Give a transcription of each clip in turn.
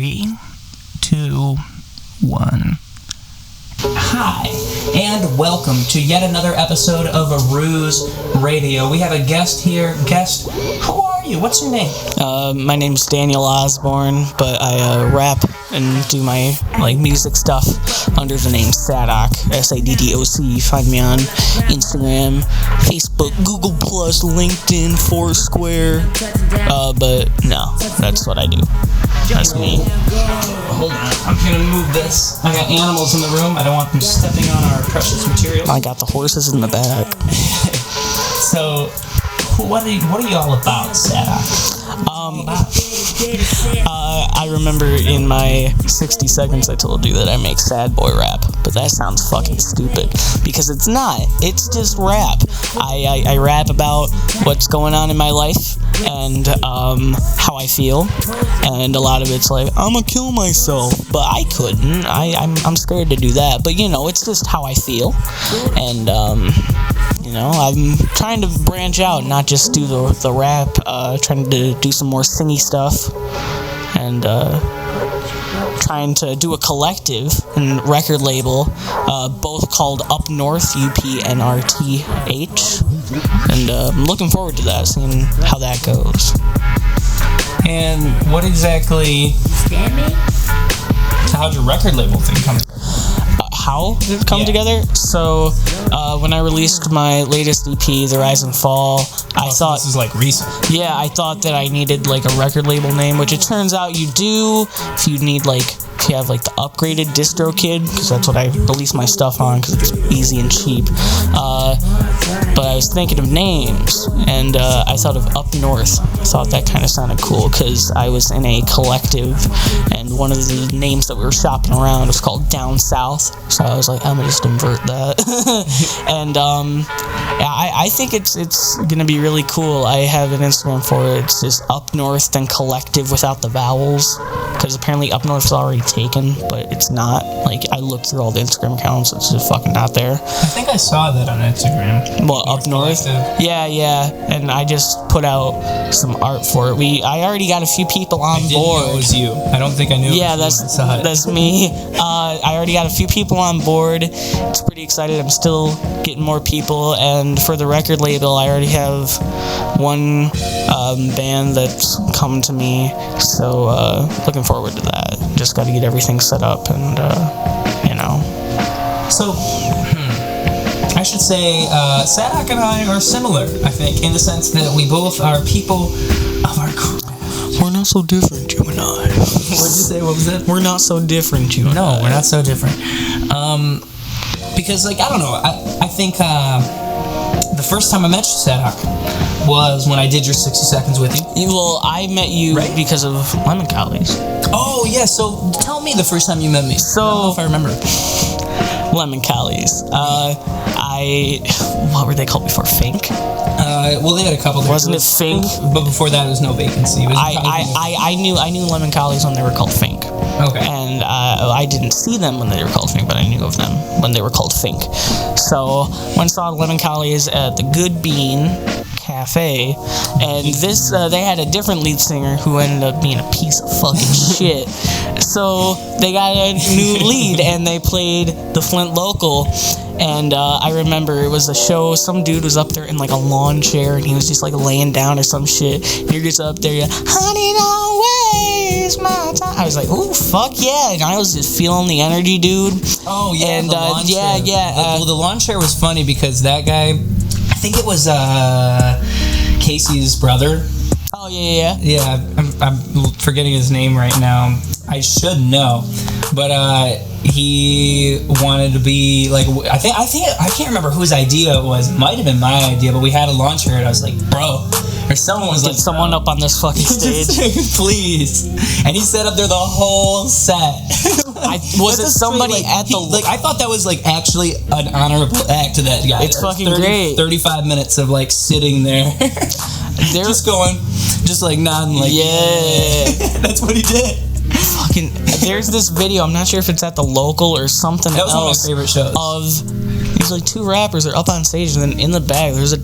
3, 2, 1. Hi, and welcome to yet another episode of Ruse Radio. We have a guest here. Guest, who are you? What's your name? My name's Daniel Osborne, but I rap and do my music stuff under the name Saddoc, Saddoc. Find me on Instagram, Facebook, Google+, LinkedIn, Foursquare. But no, that's what I do. That's me. Hold on, I'm gonna move this. I got animals in the room. I don't want them stepping on our precious materials. I got the horses in the back. So, what are you all about, Saddoc? I remember in my 60 seconds I told you that I make sad boy rap, but that sounds fucking stupid, because it's not. It's just rap. I rap about what's going on in my life and how I feel, and a lot of it's like, I'm gonna kill myself, but I couldn't. I'm scared to do that, but it's just how I feel, and I'm trying to branch out, not just do the rap, trying to do some more singy stuff, and trying to do a collective and record label, both called Up North, UPNRTH, and I'm looking forward to that, seeing how that goes. And what exactly, how'd your record label thing come together? How did it come together? So, when I released my latest EP, The Rise and Fall, I thought... This is recent. Yeah, I thought that I needed a record label name, which it turns out you do if you need if you have the upgraded DistroKid, because that's what I release my stuff on, because it's easy and cheap. But I was thinking of names, and I thought of Up North. I thought that kind of sounded cool, because I was in a collective, and one of the names that we were shopping around was called Down South, so I was like, I'm gonna just invert that. And I think it's gonna be really cool. I have an Instagram for it. It's just Up North, then collective without the vowels, because apparently Up North is already taken, but it's not. I looked through all the Instagram accounts, it's just fucking not there. I think I saw that on Instagram. What, Up North? Yeah, and I just put out some art for it. I already got a few people on board. Know it was you. I don't think I knew. Yeah, that's me. I already got a few people on board. It's pretty excited. I'm still getting more people, and for the record label, I already have one band that's come to me. So looking forward to that. Just got to get everything set up, and So, I should say, Saddoc and I are similar, I think, in the sense that we both are people of our craft. We're not so different, you and I. What did you say? What was that? We're not so different, you and I. No, we're not so different. Because, I don't know, I think the first time I met you, Saddoc, was when I did your 60 seconds with you. Well, I met you because of Lemon Collies. Oh, yeah, so tell me the first time you met me. So, I don't know if I remember. Lemon Collies. What were they called before? Fink? Well, they had a couple. Wasn't it Fink? But before that, it was No Vacancy. I knew Lemon Collies when they were called Fink. Okay. And I didn't see them when they were called Fink, but I knew of them when they were called Fink. So, when I saw Lemon Collies at the Good Bean Cafe, and they had a different lead singer who ended up being a piece of fucking shit. So they got a new lead, and they played the Flint local. And I remember it was a show. Some dude was up there in a lawn chair, and he was just laying down or some shit. And you're just up there, honey, don't waste my time. I was like, ooh, fuck yeah! And I was just feeling the energy, dude. Oh yeah, and the lawn chair. Yeah. The lawn chair was funny because that guy, I think it was Casey's brother. Oh yeah. Yeah, I'm forgetting his name right now. I should know, but he wanted to be I think I can't remember whose idea it was. It might have been my idea, but we had a lawn chair, and I was like, bro. Or someone was Get someone up on this fucking stage. Please. And he sat up there the whole set. Was it somebody at the... I thought that was actually an honorable act to that guy. It's fucking great. 35 minutes of sitting there. Just going, just nodding yeah. That's what he did. Fucking, there's this video, I'm not sure if it's at the local or something else. That was one of my favorite shows. Of these two rappers are up on stage, and then in the back there's a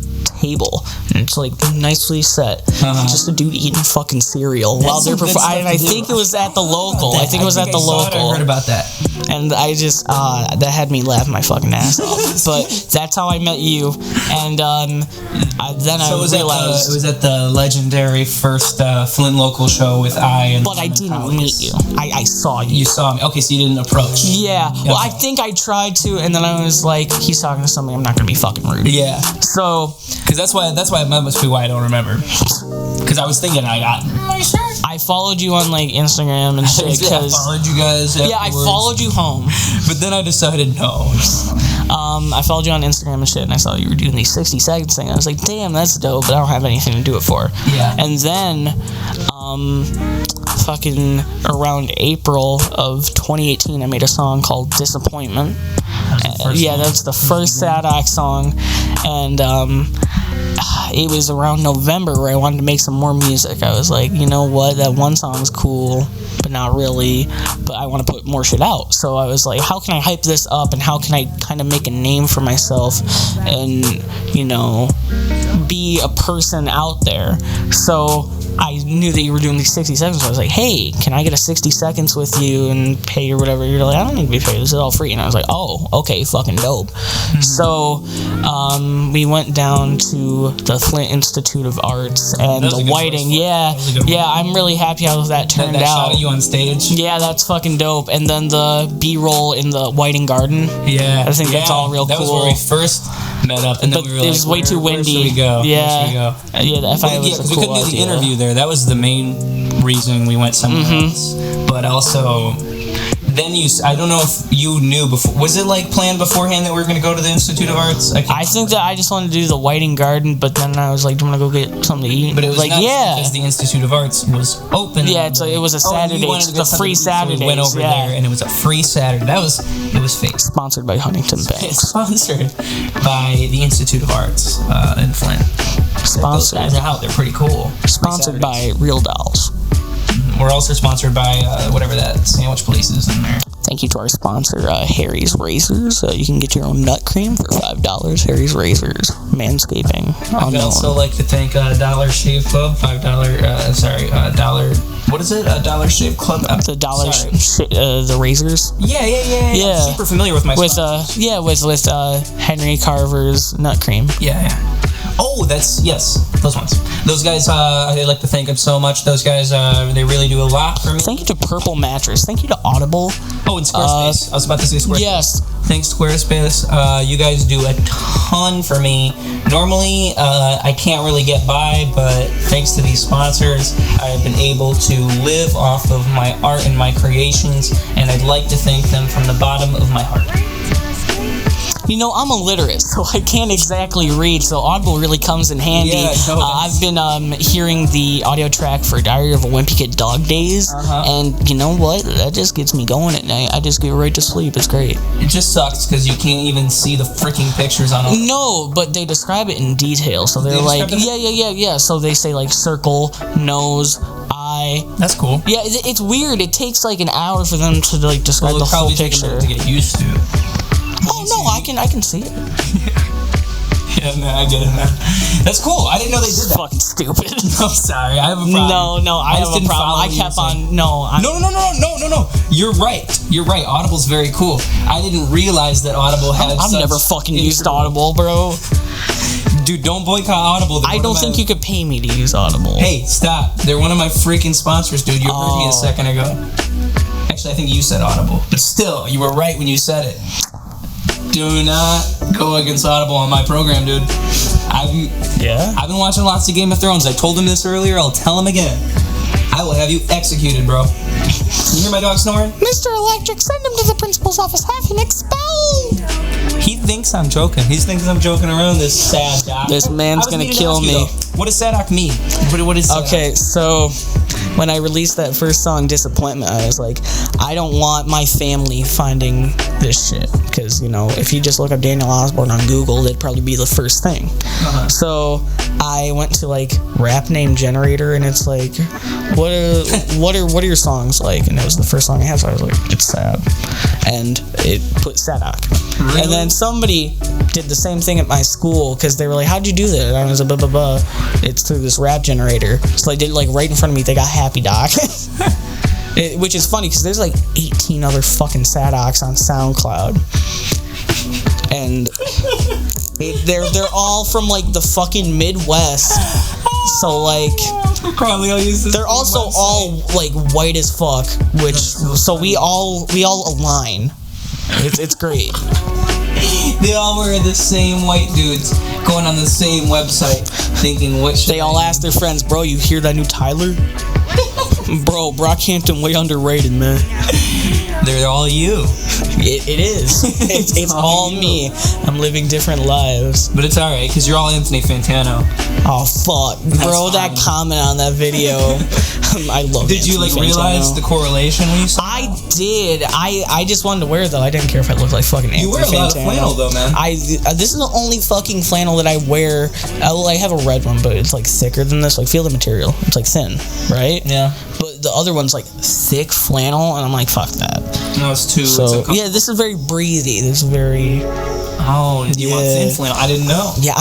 table, and it's like nicely set. Just a dude eating fucking cereal while they're performing. I think it was at the local. I think it was at the local. I heard about that. And I just, that had me laugh my fucking ass off. But that's how I met you. And then I realized... It was at the legendary first Flint local show with I. But I didn't meet you. I saw you. You saw me. Okay, so you didn't approach. Yeah. Okay. Well, I think I tried to, and then I was like, he's talking to somebody, I'm not going to be fucking rude. Yeah. So... Because that must be why I don't remember. Because I was thinking I got... I followed you on like Instagram and shit. I followed you guys afterwards. Yeah, I followed you home. But then I decided no. I followed you on Instagram and shit, and I saw you were doing these 60 seconds thing. I was like, damn, that's dope, but I don't have anything to do it for. Yeah. And then, fucking around April of 2018, I made a song called Disappointment. That's the first Saddoc song. And, it was around November where I wanted to make some more music. I was like, you know what, that one song's cool, but not really, but I want to put more shit out. So I was like, how can I hype this up, and how can I kind of make a name for myself and, you know, be a person out there? So I knew that you were doing these 60 seconds, so I was like, hey, can I get a 60 seconds with you and pay or whatever? You're like, I don't need to be paid, this is all free. And I was like, oh, okay, fucking dope. So we went down to the Flint Institute of Arts and the Whiting. I'm really how that turned out. Shot of you on stage. Yeah, that's fucking dope. And then the B-roll in the Whiting Garden. Yeah, I think that's all real cool. That was where we first met up, and then we were like, it was way too windy. Where should we go? Yeah, the FI was a cool we couldn't do the interview there. That was the main reason we went somewhere else. But also, then I don't know if you knew before. Was it like planned beforehand that we were going to go to the Institute of Arts? I think that I just wanted to do the Whiting Garden, but then I was like, do you want to go get something to eat? But it was like, because the Institute of Arts was open. Yeah, it was a Saturday. It's the free Saturday. So we went over there, and it was a free Saturday. It was fake. Sponsored by Huntington Bank. Sponsored by the Institute of Arts in Flint. Sponsored. Those guys are out. They're pretty cool. Sponsored by Real Dolls. We're also sponsored by whatever that sandwich place is in there. Thank you to our sponsor, Harry's Razors. You can get your own nut cream for $5. Harry's Razors. Manscaping. I'd also like to thank Dollar Shave Club. Dollar. What is it? Dollar Shave Club? The Dollar the razors? Yeah. I'm super familiar with my sponsors. With Henry Carver's nut cream. Yeah. Oh, those ones. Those guys, I'd like to thank them so much. Those guys, they really do a lot for me. Thank you to Purple Mattress. Thank you to Audible. Oh, and Squarespace. I was about to say Squarespace. Yes. Thanks, Squarespace. You guys do a ton for me. Normally, I can't really get by, but thanks to these sponsors, I've been able to live off of my art and my creations, and I'd like to thank them from the bottom of my heart. You know, I'm illiterate, so I can't exactly read, so Audible really comes in handy. Yeah, I've been hearing the audio track for Diary of a Wimpy Kid Dog Days, and you know what? That just gets me going at night. I just get right to sleep. It's great. It just sucks because you can't even see the freaking pictures on it. No, but they describe it in detail, so they're like, yeah. So they say like circle, nose, eye. That's cool. Yeah, it's weird. It takes like an hour for them to like describe the whole picture. To get used to. Oh no, I can see it. Yeah, man, I get it, man. That's cool. I didn't know they did that. Fucking stupid. I'm sorry. I have a problem. No, I have a problem. I kept on. No. You're right. Audible's very cool. I didn't realize that Audible had. I've never fucking used Audible, bro. Dude, don't boycott Audible. I don't think you could pay me to use Audible. Hey, stop. They're one of my freaking sponsors, dude. You heard me a second ago. Actually, I think you said Audible. But still, you were right when you said it. Do not go against Audible on my program, dude. I've been watching lots of Game of Thrones. I told him this earlier. I'll tell him again. I will have you executed, bro. You hear my dog snoring? Mr. Electric, send him to the principal's office. Have him expelled. He thinks I'm joking. He thinks I'm joking around. This sad doc. This man's gonna kill me. What does Saddoc mean? What is Saddoc? Okay, so when I released that first song, Disappointment, I was like, I don't want my family finding this shit. Because, you know, if you just look up Daniel Osborne on Google, it'd probably be the first thing. So I went to like rap name generator, and it's like, what are your songs like? And it was the first song I had, so I was like, it's sad, and it put Saddoc. Really? And then somebody did the same thing at my school because they were like, how'd you do that? And I was like, blah blah blah. It's through this rap generator. So they did it like right in front of me. They got Happy Doc. Which is funny because there's like 18 other fucking Saddocs on SoundCloud, and they're all from like the fucking Midwest. So like probably all use this. They're also all like white as fuck, which so we all align. It's great. They all were the same white dudes going on the same website, thinking what should they all ask their friends, bro, you hear that new Tyler? Bro, Brockhampton way underrated, man. They're all you. It is. It's all me. I'm living different lives. But it's alright, because you're all Anthony Fantano. Oh, fuck. Bro, that comment on that video. I love it. Did you, like, realize the correlation when you saw I did. I just wanted to wear it, though. I didn't care if I looked like fucking Anthony Fantano. You wear a lot of flannel, though, man. This is the only fucking flannel that I wear. I have a red one, but it's, like, thicker than this. Like, feel the material. It's, like, thin, right? Yeah. But the other one's, like, thick flannel, and I'm like, fuck that. No, it's too... So, yeah, this is very breathy. This is very... Oh, you want thin flannel? I didn't know. Yeah,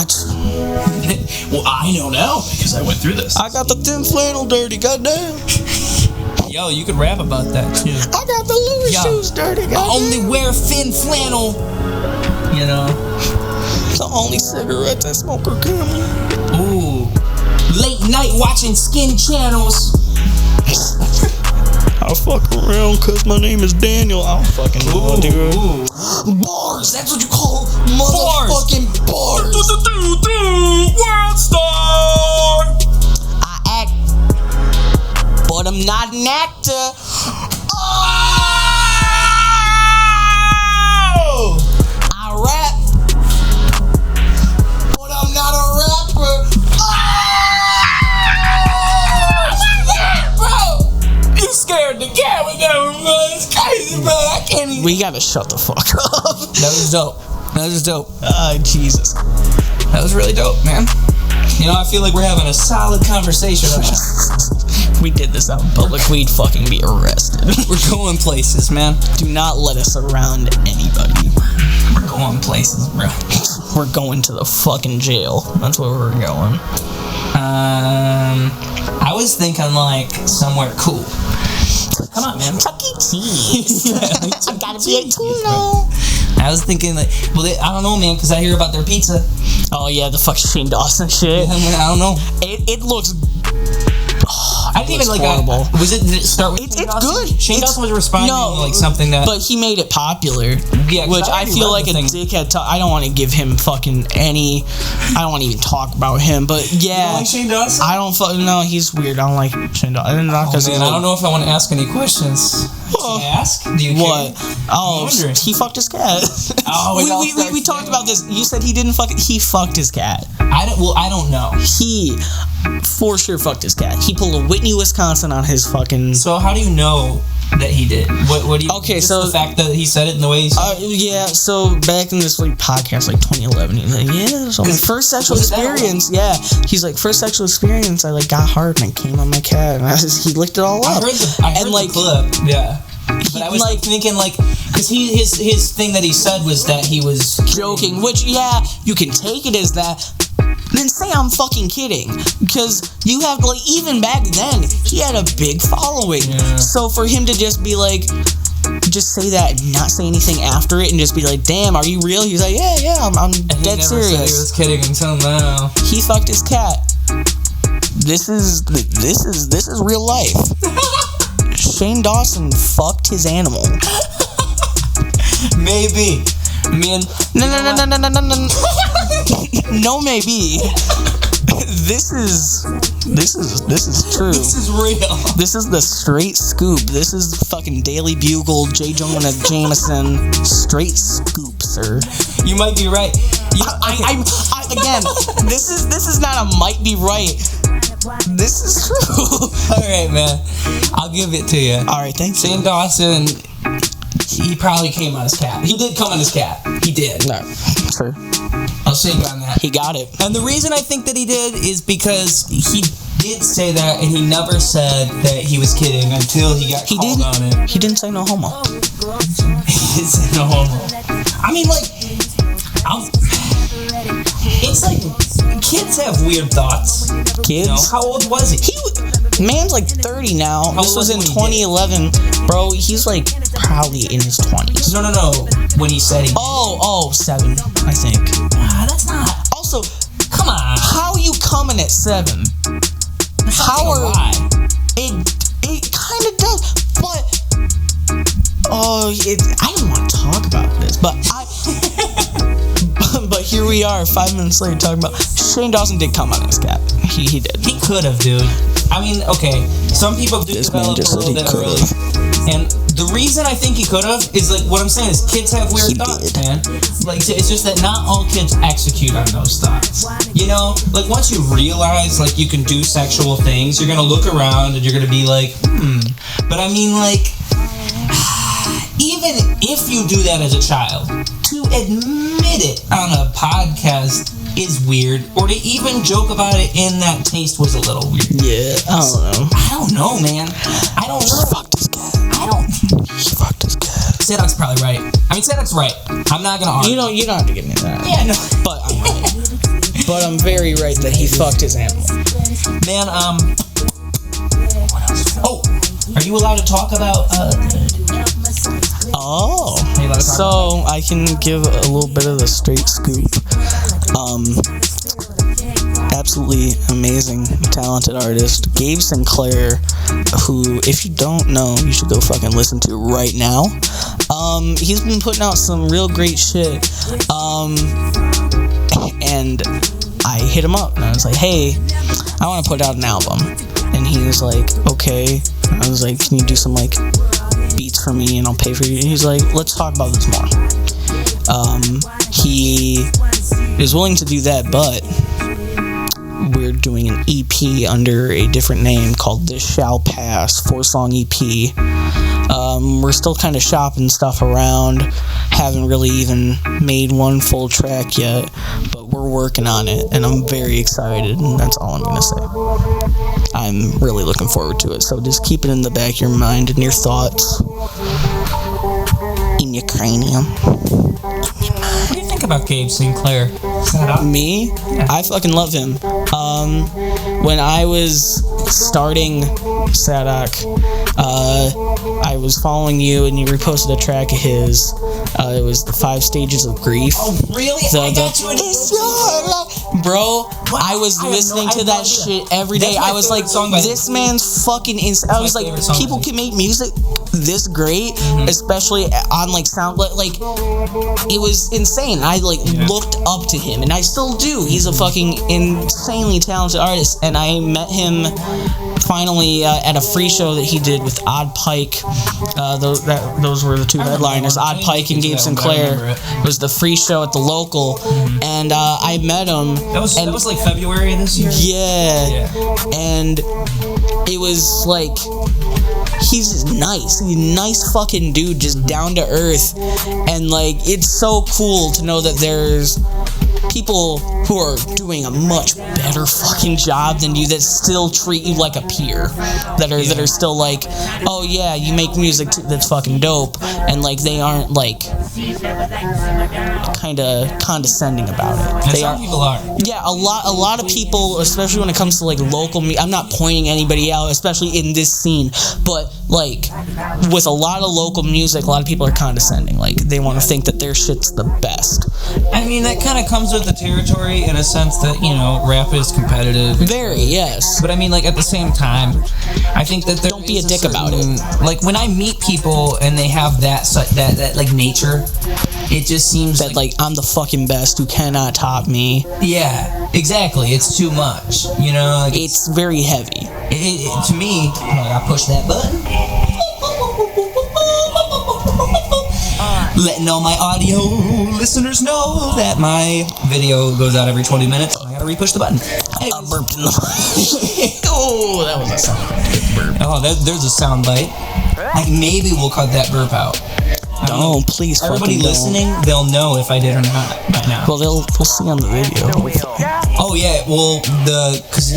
well, I know now, because I went through this. I got the thin flannel dirty, goddamn. Yo, you could rap about that, too. I got the Louis shoes dirty, goddamn. I only wear thin flannel. You know? The only cigarettes I smoke are Camel. Ooh. Late night watching skin channels. I fuck around cause my name is Daniel. I don't fucking know, dude. Bars, that's what you call motherfucking bars. World star. I act, but I'm not an actor. Oh! I rap, but I'm not a rapper. Scared to get with that one, man. It's crazy, bro. I can't even. We gotta shut the fuck up. That was dope. That was dope. Jesus. That was really dope, man. You know, I feel like we're having a solid conversation right now. We did this out in public. We'd fucking be arrested. We're going places, man. Do not let us around anybody. We're going places, bro. We're going to the fucking jail. That's where we're going. I was thinking like somewhere cool. Come on, man. Chuck E. Cheese. I gotta be a Tuno. I was thinking like, well, I don't know, man, because I hear about their pizza. Oh yeah, the fucking Shane Dawson shit. I don't know. It looks. I didn't even like. Did it start with? It's good. Shane Dawson was responding to like something that. But he made it popular. Yeah, which I feel like a dickhead. I don't want to give him fucking any. I don't want to even talk about him. But yeah, you don't like Shane Dawson? I don't fucking know. He's weird. I don't like Shane Dawson. Not because I don't know if I want to ask any questions. Can I ask? Do you what? Care? Oh, he fucked his cat. Oh, we talked about this. You said he didn't fuck it. He fucked his cat. I don't know. He for sure fucked his cat. He pulled a Whitney, Wisconsin on his fucking. So how do you know that he did? What do you? Okay, just so the fact that he said it in the way he said it? Yeah. So back in this like podcast, like 2011, he's like, yeah. So my first sexual experience, yeah. He's like, first sexual experience, I like got hard and I came on my cat, and he licked it all up. I heard the clip. Yeah. But I was like thinking like, because his thing that he said was that he was joking, which yeah, you can take it as that. Then say I'm fucking kidding, because you have like even back then he had a big following. Yeah. So for him to just be like, just say that and not say anything after it and just be like, damn, are you real? He's like, yeah, I'm dead serious. Said he was kidding until now. He fucked his cat. This is real life. Shane Dawson fucked his animal. Maybe. Man. No. No, maybe. This is true. This is real. This is the straight scoop. This is fucking Daily Bugle, J. Jonah Jameson, straight scoop, sir. You might be right. Again, this is not a might be right. This is true. All right, man. I'll give it to you. All right, thanks. Shane Dawson, he probably came on his cat. He did come on his cat. He did. No, true. I'll shake on that. He got it. And the reason I think that he did is because he did say that, and he never said that he was kidding until he got called on it. He didn't say no homo. He didn't say no homo. I mean, like, it's like kids have weird thoughts. Kids? You know, how old was he? Man's like 30 now. This was in when he 2011. Bro, he's like probably in his 20s. No. When he said he did. Oh, 7, I think. That's not. Also, come on. How are you coming at 7? How are... It kind of does, but... I didn't want to talk about this, but but here we are, 5 minutes later, talking about... Shane Dawson did come on his cap. He did. He could have, dude. I mean, okay, some people do develop a little bit early. And the reason I think he could have is, like, what I'm saying is kids have weird thoughts, man. Like, it's just that not all kids execute on those thoughts. You know, like, once you realize, like, you can do sexual things, you're gonna look around and you're gonna be like, But I mean, like, even if you do that as a child, to admit it on a podcast is weird, or to even joke about it in that taste was a little weird. Yeah, I don't know, man. I don't know. He fucked his cat. He fucked his cat. Saddoc's probably right. I mean, Saddoc's right. I'm not gonna argue. You don't have to give me that. Yeah, no. But I'm right. But I'm very right that he fucked his animal. Man, what else? Oh, are you allowed to talk about, so I can give a little bit of the straight scoop. Absolutely amazing, talented artist, Gabe Sinclair, who, if you don't know, you should go fucking listen to right now. He's been putting out some real great shit. And I hit him up and I was like, hey, I want to put out an album. And he was like, okay. I was like, can you do some like beats for me and I'll pay for you? And he's like, let's talk about this more. He is willing to do that, but we're doing an EP under a different name called This Shall Pass, 4-song EP. We're still kind of shopping stuff around, haven't really even made one full track yet, but we're working on it, and I'm very excited, and that's all I'm gonna say. I'm really looking forward to it, so just keep it in the back of your mind and your thoughts, in your cranium. What do you think about Gabe Sinclair? Me? Yeah. I fucking love him. When I was starting Saddoc, I was following you and you reposted a track of his. It was the 5 Stages of Grief. Oh, really? I got you It's your life. Bro, I was listening to that shit every day. I was like, this man's fucking insane. I was like, people can make music this great, especially on like SoundCloud. Like, it was insane. I like looked up to him, and I still do. He's a fucking insanely talented artist, and I met him finally at a free show that he did with Odd Pike. Those were the 2 headliners, Odd Pike and Gabe Sinclair. It was the free show at the local, and I met him. That was like February of this year? Yeah. And it was like, he's nice. He's a nice fucking dude, just down to earth. And like, it's so cool to know that there's people who are doing a much better fucking job than you that still treat you like a peer, that are still like, oh yeah, you make music that's fucking dope, and like they aren't like kind of condescending about it. And some people are. Yeah, a lot of people, especially when it comes to like local music. I'm not pointing anybody out, especially in this scene, but like with a lot of local music, a lot of people are condescending. Like they want to think that their shit's the best. I mean, that kind of comes with the territory in a sense that, you know, rap is competitive. Very, yes. But I mean, like, at the same time, I think that don't be a dick about it. Like, when I meet people and they have that like nature, it just seems that like I'm the fucking best. You cannot top me. Yeah, exactly. It's too much. You know, like, it's very heavy. To me, I push that button. Letting all my audio listeners know that my video goes out every 20 minutes. I gotta re-push the button. I burped in the mic. Oh, that was a sound bite. Oh, there's a sound bite. Like, maybe we'll cut that burp out. Don't, please. Everybody listening, they'll know if I did or not by now. Well, they'll see on the video. Oh yeah, well because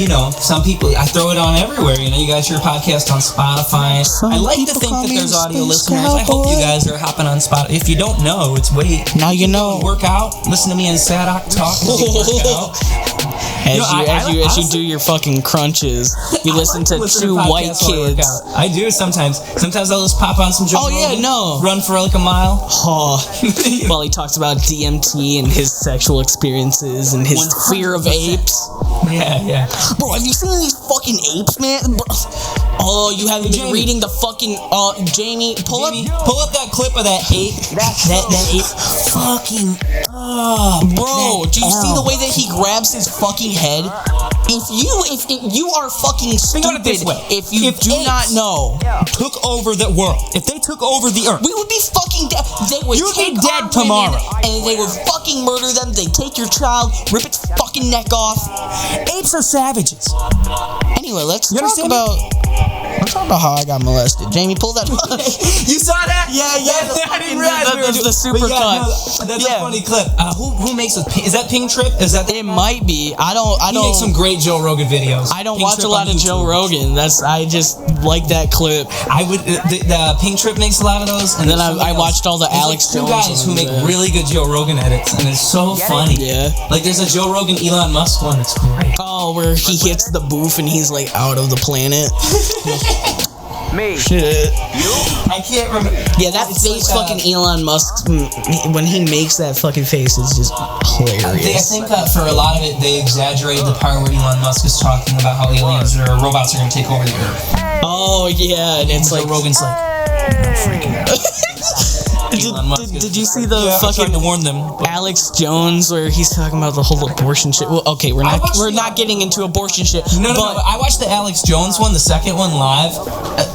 some people I throw it on everywhere. You guys hear podcasts on Spotify. I like to think that there's audio listeners. I hope you guys are hopping on Spotify. If you don't know, it's now you know. Work out. Listen to me and Saddoc talk. As you do your fucking crunches, you listen to two white kids. I do sometimes. Sometimes I'll just pop on some Joe Rogan, run for like a mile. While he talks about DMT and his sexual experiences and his fear of apes. Yeah. Bro, have you seen these fucking apes, man? Oh, you haven't been reading the fucking Jamie. Pull up that clip of that ape. That ape. Fucking. Bro, do you see the way that he grabs his fucking head? If you are fucking stupid, if you do not know, took over the world. If they took over the earth, we would be fucking dead. They would be dead tomorrow, and they would fucking murder them. They take your child, rip its fucking neck off. Apes are savages. Anyway, let's talk about how I got molested. Jamie, pull that up. You saw that? Yeah. I didn't realize that's the super cut. That's a funny clip. Who makes it? Is that Pink Trip? Is that? It might be. I don't. He makes some great Joe Rogan videos. I don't watch a lot of Joe Rogan. I just like that clip. I would. The Pink Trip makes a lot of those, and then I watched all the Alex Jones. Two guys who make really good Joe Rogan edits, and it's so funny. Yeah. Like there's a Joe Rogan Elon Musk one. It's great. Oh, where he hits the booth and he's like out of the planet. Me. Shit. You? I can't remember. Yeah, that face fucking Elon Musk, when he makes that fucking face, it's just hilarious. I think that for a lot of it, they exaggerated the part where Elon Musk is talking about how aliens or robots are going to take over the earth. Oh, yeah, and it's like... Rogan's like, I'm freaking out. Did you see the fucking to warn them, Alex Jones where he's talking about the whole abortion shit? Well, okay, we're not getting into abortion shit. No. I watched the Alex Jones one, the second one live.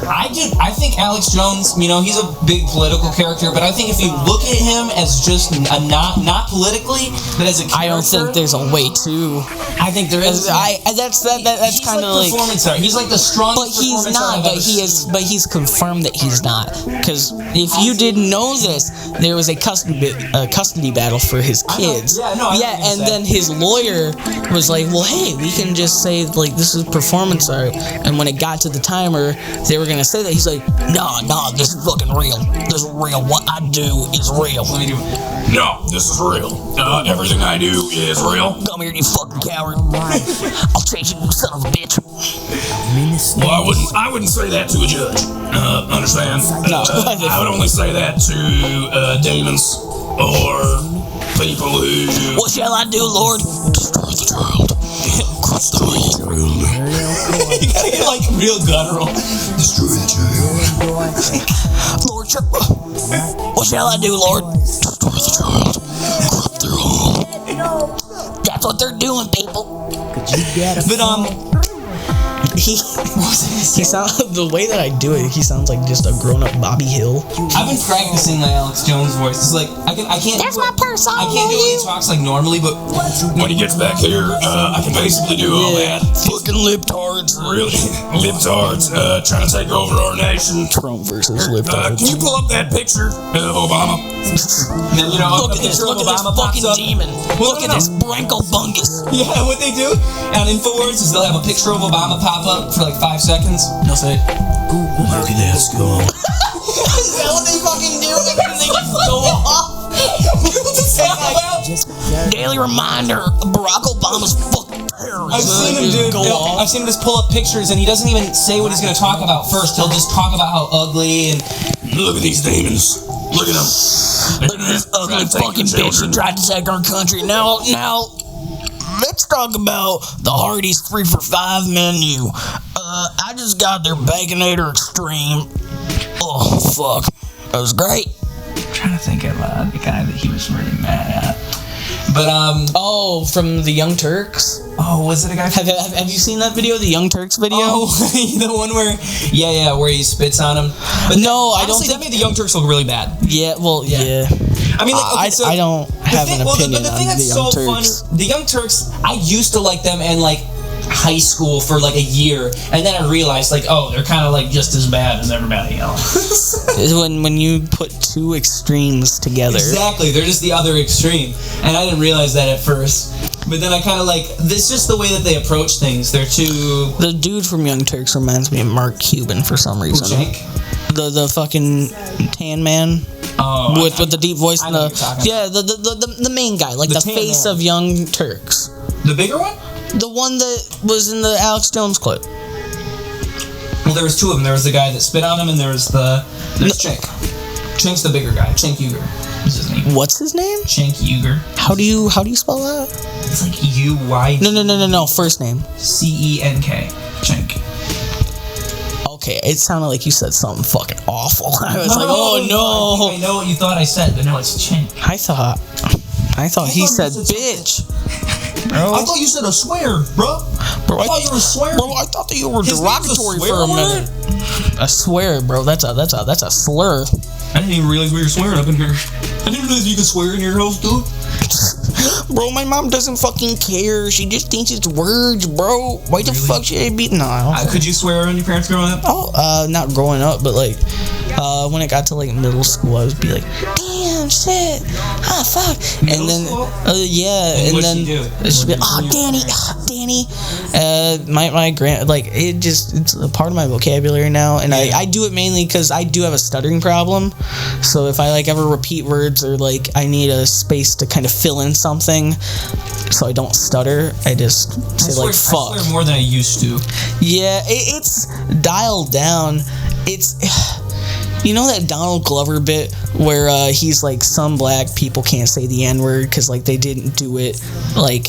I think Alex Jones, he's a big political character, but I think if you look at him as just not politically, but as a character, I don't think there's a way to. I think there is. That's kind of like performance art. He's like the strongest. But he's not. But he's confirmed that he's not. Because if you didn't know this, there was a custody battle for his kids. And then his lawyer was like, well, hey, we can just say like this is performance art. And when it got to the timer, they were gonna say that. He's like, nah, this is fucking real. This is real. What I do is real. No, this is real. Everything I do is real. Come here, you fucking coward. I'll chase you, son of a bitch. Well, I wouldn't say that to a judge. Understand? I would only say that to demons or people who... What shall I do, Lord? Destroy the child. Destroy the child. You gotta get like real guttural. Destroy the child. Lord, what shall I do, Lord? Destroy the child. Corrupt their home. That's what they're doing, people. But he sounds the way that I do it. He sounds like just a grown-up Bobby Hill. I've been practicing my Alex Jones voice. It's like I can't. That's my person. I can't do it when he talks like normally, but when he gets back here, I can basically do all that. Fucking libtards. Really, libtards trying to take over our nation. Trump versus libtards. Can you pull up that picture of Obama? Look at this fucking demon. Look at this Branko Bungus. Yeah, what they do on InfoWars is they'll have a picture of Obama pop up for like 5 seconds. They'll say, look at that skull. Is that what they fucking do? They just go off. Daily reminder, Barack Obama's fucking terrorist. I've seen him, dude. I've seen him just pull up pictures and he doesn't even say what he's going to talk about first. He'll just talk about how ugly and... Look at these demons. Look at them. Look at this ugly fucking bitch who tried to take our country. Now, let's talk about the Hardee's 3 for $5 menu. I just got their Baconator Extreme. Oh, fuck. That was great. I'm trying to think of the guy that he was really mad at. But, Oh, from the Young Turks? Oh, was it a guy? Have you seen that video, the Young Turks video? Oh, the one where... Yeah, where he spits on him. But no, honestly, I don't think... that made the Young Turks look really bad. Yeah, well, yeah. I mean, like, okay, I don't have an opinion the thing on that's the Young so Turks. funny, the Young Turks, I used to like them, and like high school for like a year, and then I realized like, oh, they're kind of like just as bad as everybody else. when you put two extremes together. Exactly, they're just the other extreme, and I didn't realize that at first. But then I kind of like, this just the way that they approach things. They're too... The dude from Young Turks reminds me of Mark Cuban for some reason. Jake? The fucking tan man. Oh, with the deep voice and the main guy, like the face of Young Turks. The bigger one? The one that was in the Alex Jones clip. Well, there was two of them. There was the guy that spit on him, and there's Chink. Chink's the bigger guy. Chink Uger is his name. What's his name? Chink Uger. How do you spell that? It's like U-Y... No. First name. C-E-N-K. Chink. Okay, it sounded like you said something fucking awful. I was like, oh no. I know what you thought I said, but no, it's Chink. I thought he said bitch. Bro. I thought you said a swear, bro. I thought you were swearing. Bro, I thought that you were derogatory for a minute. I swear, bro. That's a slur. I didn't even realize we were swearing up in here. I didn't realize you could swear in your house, dude. Bro, my mom doesn't fucking care. She just thinks it's words, bro. Why the fuck should I be? No. Could you swear on your parents growing up? Oh, not growing up, but like, when it got to like middle school, I would be like, damn, shit, fuck. And then, and then she'd be, Danny. My grand, like, it's a part of my vocabulary now, and I do it mainly because I do have a stuttering problem. So if I like ever repeat words or like I need a space to kind of fill in something so I don't stutter, I just say like fuck. I swear more than I used to. Yeah, it's dialed down. It's, you know that Donald Glover bit where he's like, some black people can't say the N-word because like they didn't do it like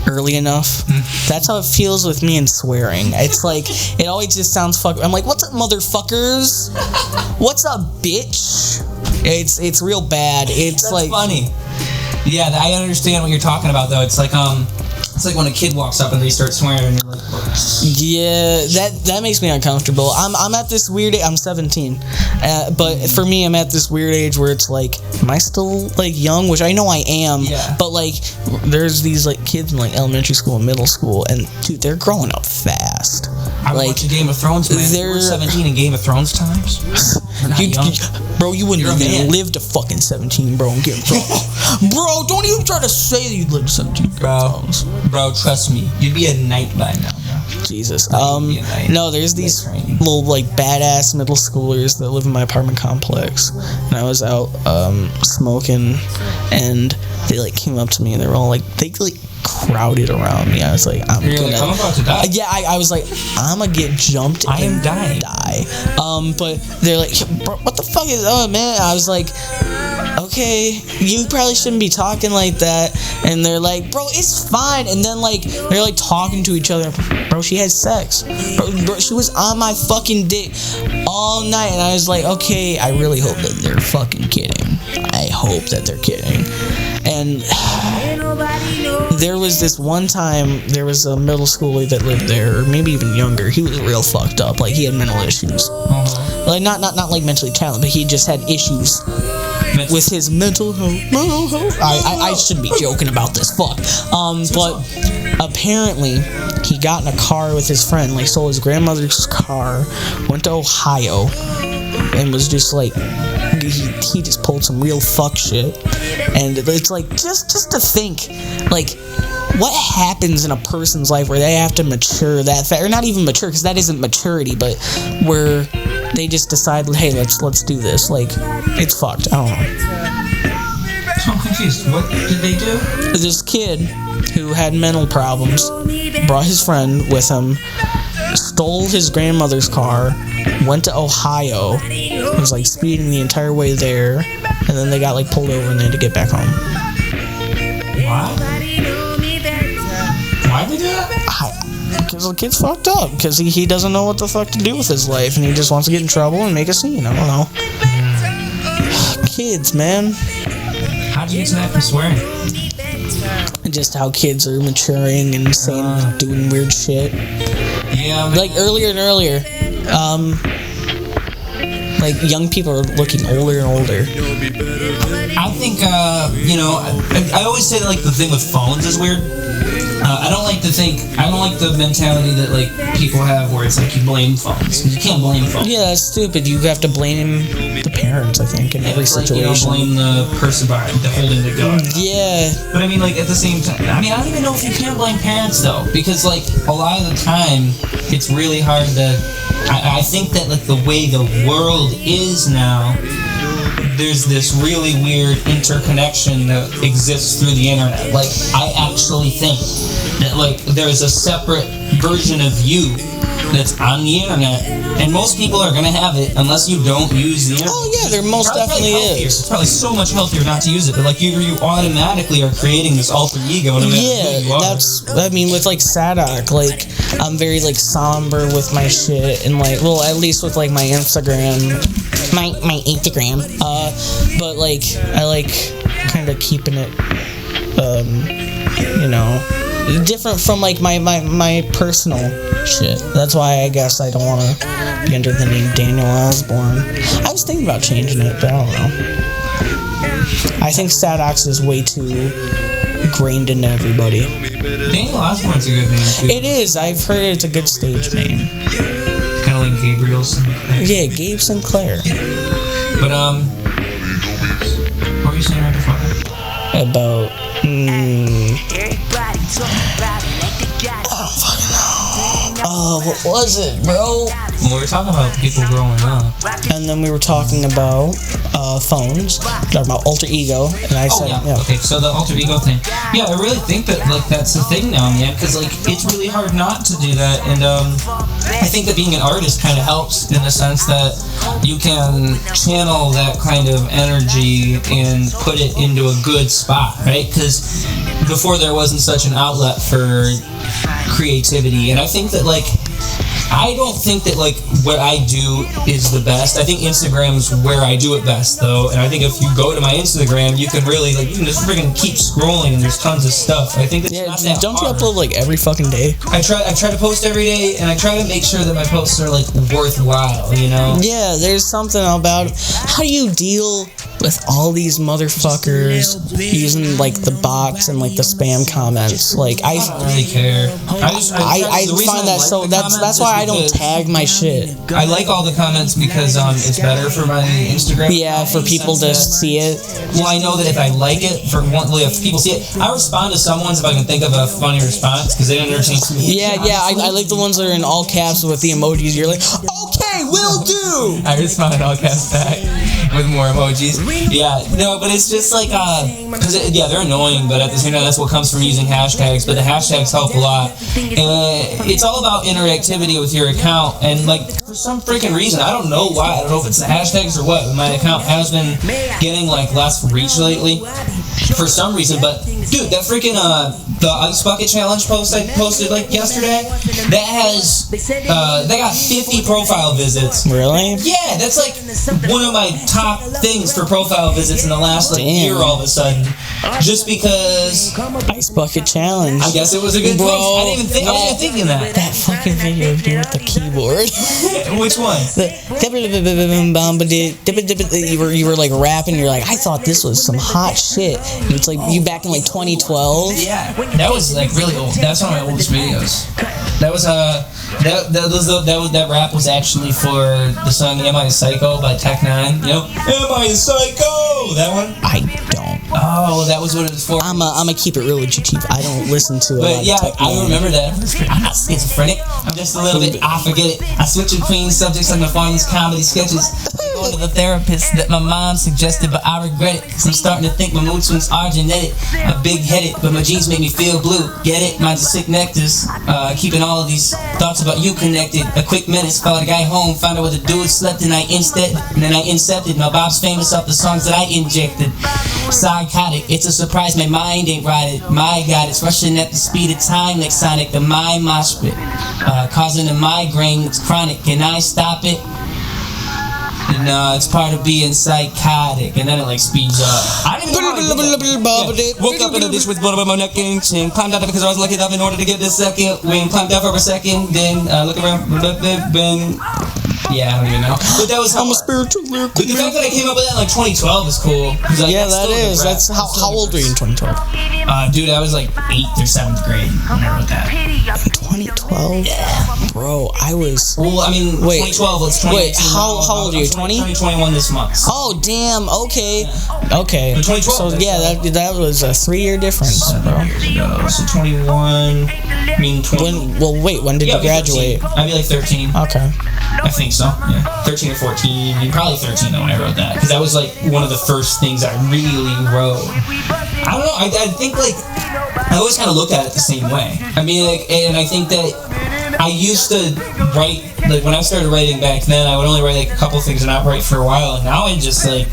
early enough. That's how it feels with me and swearing. It's like, it always just sounds fuck. I'm like, what's up, motherfuckers? What's up, bitch? It's real bad. That's like funny. Yeah, I understand what you're talking about though. It's like when a kid walks up and they start swearing and you're like, yeah, that makes me uncomfortable. I'm at this weird age. I'm 17, but for me, I'm at this weird age where it's like, am I still like young? Which I know I am. Yeah. But like, there's these like kids in like elementary school and middle school, and dude, they're growing up fast. I'm like, watching Game of Thrones, man. We're 17 in Game of Thrones times. Bro, you wouldn't even live to fucking 17, bro. I'm getting bro, don't even try to say that you lived to 17. Bro, trust me. You'd be a knight by now, bro. Jesus. No, there's these little, like, badass middle schoolers that live in my apartment complex. And I was out smoking, and they, like, came up to me, and they were all, like, they, like, crowded around me. I was like, I'm about to die. Yeah, I was like, I'm gonna get jumped and die. But they're like, bro, what the fuck is man? I was like, okay, you probably shouldn't be talking like that. And they're like, bro, it's fine. And then like they're like talking to each other. Bro, she had sex. Bro, she was on my fucking dick all night. And I was like, okay, I really hope that they're fucking kidding. I hope that they're kidding. And there was this one time, there was a middle schooler that lived there, or maybe even younger. He was real fucked up. Like, he had mental issues. Like, not like mentally challenged, but he just had issues with his mental health. I shouldn't be joking about this. Fuck. But apparently, he got in a car with his friend, like, sold his grandmother's car, went to Ohio, and was just like, he just pulled some real fuck shit. And it's like, just to think, like, what happens in a person's life where they have to mature that fast, or not even mature, because that isn't maturity, but where they just decide, hey, let's do this. Like, it's fucked. I don't know. I'm confused. What did they do? This kid who had mental problems brought his friend with him, stole his grandmother's car, went to Ohio, was like speeding the entire way there, and then they got like pulled over and they had to get back home. Why? Why'd they do that? Because the kid's fucked up. Because he doesn't know what the fuck to do with his life, and he just wants to get in trouble and make a scene. I don't know. Kids, man. How'd you get to that from swearing? Just how kids are maturing and saying, doing weird shit. Yeah. Like earlier and earlier, like young people are looking older and older. I think, I always say that like the thing with phones is weird. I don't like the mentality that like people have where it's like you blame phones. You can't blame phones. Yeah, that's stupid. You have to blame the parents, I think, in every situation. Like, blame the person behind the holding the gun. Yeah. But I mean, like, at the same time, I don't even know if you can blame parents, though. Because, like, a lot of the time, it's really hard to... I think that, like, the way the world is now, there's this really weird interconnection that exists through the internet. Like, I actually think that, like, there's a separate version of you that's on the internet, and most people are gonna have it unless you don't use the internet. Oh yeah, there most definitely is. It's probably so much healthier not to use it, but like you automatically are creating this alter ego. No matter who you are. That's. I mean, with like Saddoc, like I'm very like somber with my shit, and like, well, at least with like my Instagram, my Instagram. But like I like kind of keeping it, you know, different from like my personal shit. That's why I guess I don't want to be under the name Daniel Osborne. I was thinking about changing it, but I don't know. I think Saddox is way too ingrained into everybody. Daniel Osborne's a good name too. It is. I've heard it's a good stage name. Kind of like Gabriel Sinclair. Yeah, Gabe Sinclair. But what were you saying right before? About what was it, bro? Well, we were talking about people growing up. And then we were talking about phones, talking about alter ego, and I said, okay, so the alter ego thing. Yeah, I really think that, like, that's the thing now, man, because, like, it's really hard not to do that, and, I think that being an artist kind of helps in the sense that you can channel that kind of energy and put it into a good spot, right? Because before there wasn't such an outlet for creativity, and I think that, like, I don't think that, like, what I do is the best. I think Instagram's where I do it best, though, and I think if you go to my Instagram, you can really, like, you can just freaking keep scrolling, and there's tons of stuff. I think that's not that don't hard. you upload, like, every fucking day? I try to post every day, and I try to make sure that my posts are, like, worthwhile, you know? Yeah, there's something about how do you deal with all these motherfuckers using, like, the bots and, like, the spam comments. Like, I don't really care. I find that so that's why I don't tag my shit. I like all the comments because it's better for my Instagram. Yeah, for people to see it. Well, I know that if I like it, if people see it, I respond to someone's if I can think of a funny response because they entertain me. Yeah, I like the ones that are in all caps with the emojis. You're like, okay, will do. I respond all caps back with more emojis. Yeah, no, but it's just like, because they're annoying, but at the same time, that's what comes from using hashtags. But the hashtags help a lot. It's all about interactivity with your account, and like for some freaking reason, I don't know why. I don't know if it's the hashtags or what. But my account has been getting like less reach lately for some reason. But dude, that freaking the ice bucket challenge post I posted like yesterday, that got 50 profile visits. Really? Yeah, that's like one of my top things for profile visits in the last like year. All of a sudden, just because ice bucket challenge. I guess it was a good post. I didn't even think. I was even thinking that. That fucking video of you with the keyboard. Which one? You were like rapping. You're like, I thought this was some hot shit. And it's like you back in like 2012. Yeah, that was like really old. That's one of my oldest videos. That was that rap was actually for the song "Am I a Psycho" by Tech Nine. You know, "Am I a Psycho"? That one. I don't. Oh, that was what it was for. I'm a keep it real with you, Chief. I don't listen to it. But yeah, I remember that. I'm not schizophrenic. I'm just a little bit. I forget it. I switch between subjects like my funniest comedy sketches. I go to the therapist that my mom suggested, but I regret it because I'm starting to think my mood swings are genetic. I'm big-headed, but my jeans make me feel blue. Get it? Mine's a sick nectars. Keeping all of these thoughts about you connected. A quick minute, called a guy home, found out what the dude slept, and then I incepted. My Bob's famous off the songs that I injected. Psychotic, it's a surprise my mind ain't right. My God, it's rushing at the speed of time like Sonic. The mind mosh pit, causing a migraine. It's chronic. Can I stop it? No, it's part of being psychotic, and then it like speeds up. I didn't know woke up in a ditch with blood on my neck and chin. Climbed out because I was lucky enough in order to get this second wing. Climbed out for a second, then look around, been Yeah, I don't even know. But that was how I'm a spiritual lyrical. But the fact that I came up with that in like 2012 is cool. Like, Yeah, that is. That's how old were you in 2012? Dude, I was like 8th or 7th grade when I wrote that. In 2012? Yeah. Bro, I was... Well, I mean, Wait, 2012, it's 2018. Wait, how old are you, 20? 21 this month. Oh, damn, okay. Okay. But 2012, So, yeah, that was a 3-year difference, 7 bro. years ago. So 21... I mean, 20... When did you graduate? 13. I'd be like 13. Okay. I think so, yeah. 13 or 14. Probably 13 though when I wrote that. Because that was like one of the first things I really wrote. I don't know, I think like... I always kind of looked at it the same way. I mean, like, and I think that I used to write, like, when I started writing back then, I would only write, like, a couple things and not write for a while, and now I just, like,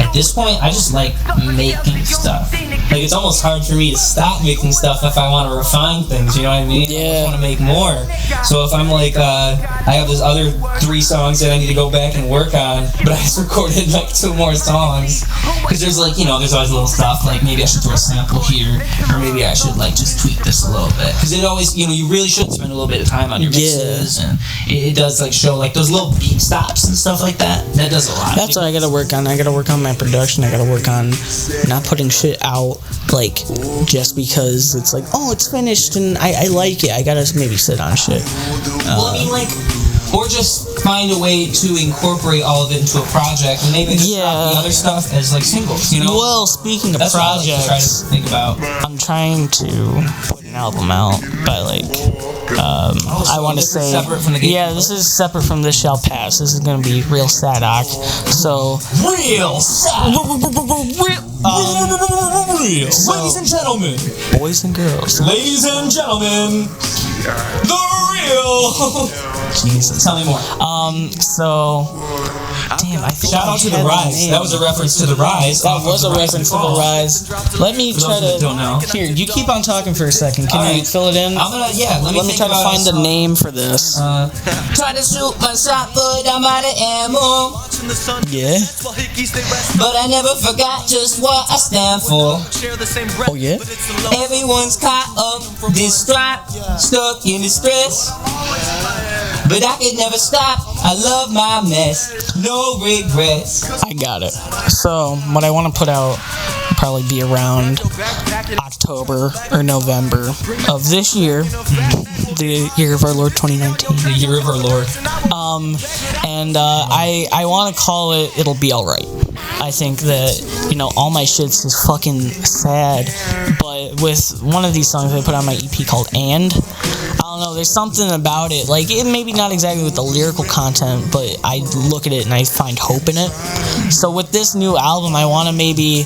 at this point, I just like making stuff. Like, it's almost hard for me to stop making stuff if I want to refine things, you know what I mean? Yeah. I just want to make more. So if I'm, like, I have those other 3 songs that I need to go back and work on, but I just recorded, like, 2 more songs. Because there's, like, you know, there's always little stuff, like, maybe I should throw a sample here, or maybe I should, like, just tweak this a little bit. Because it always, you know, you really should spend a little bit of time on your mixes, and it does, like, show, like, those little beat stops and stuff like that. That does a lot. That's what I gotta work on. I gotta work on my production. I gotta work on not putting shit out, like, just because it's like, oh, it's finished and I like it. I gotta maybe sit on shit. Well, I mean, like, or just find a way to incorporate all of it into a project, and maybe just drop the other stuff as, like, singles, you know? Well, speaking of That's projects, what I like to try to think about. I'm trying to put an album out by, like, I want to say, separate from the game. Yeah, this is separate from This Shall Pass. This is gonna be real Saddoc. So, Real ladies and gentlemen, boys and girls, ladies and gentlemen, the real. Jesus, tell me more. So, damn, I think Shout out to The Rise. That was a reference to The Rise. That was a reference to The Rise. Let me try to. Don't know. Here, you keep on talking for a second. Can you fill it in? I'm gonna, let me try to find the name for this. Try to shoot my shot, but I'm out of ammo. Yeah. But I never forgot just what I stand for. Oh yeah. Everyone's caught up, distraught, stuck in distress. But I could never stop. I love my mess. No regrets. I got it. So what I want to put out will probably be around October or November of this year, the year of our Lord 2019. The year of our Lord. And I want to call it It'll Be Alright. I think that, you know, all my shit's is fucking sad, but with one of these songs I put on my EP called And, I don't know, there's something about it, like, it maybe not exactly with the lyrical content, but I look at it and I find hope in it. So with this new album, I want to maybe,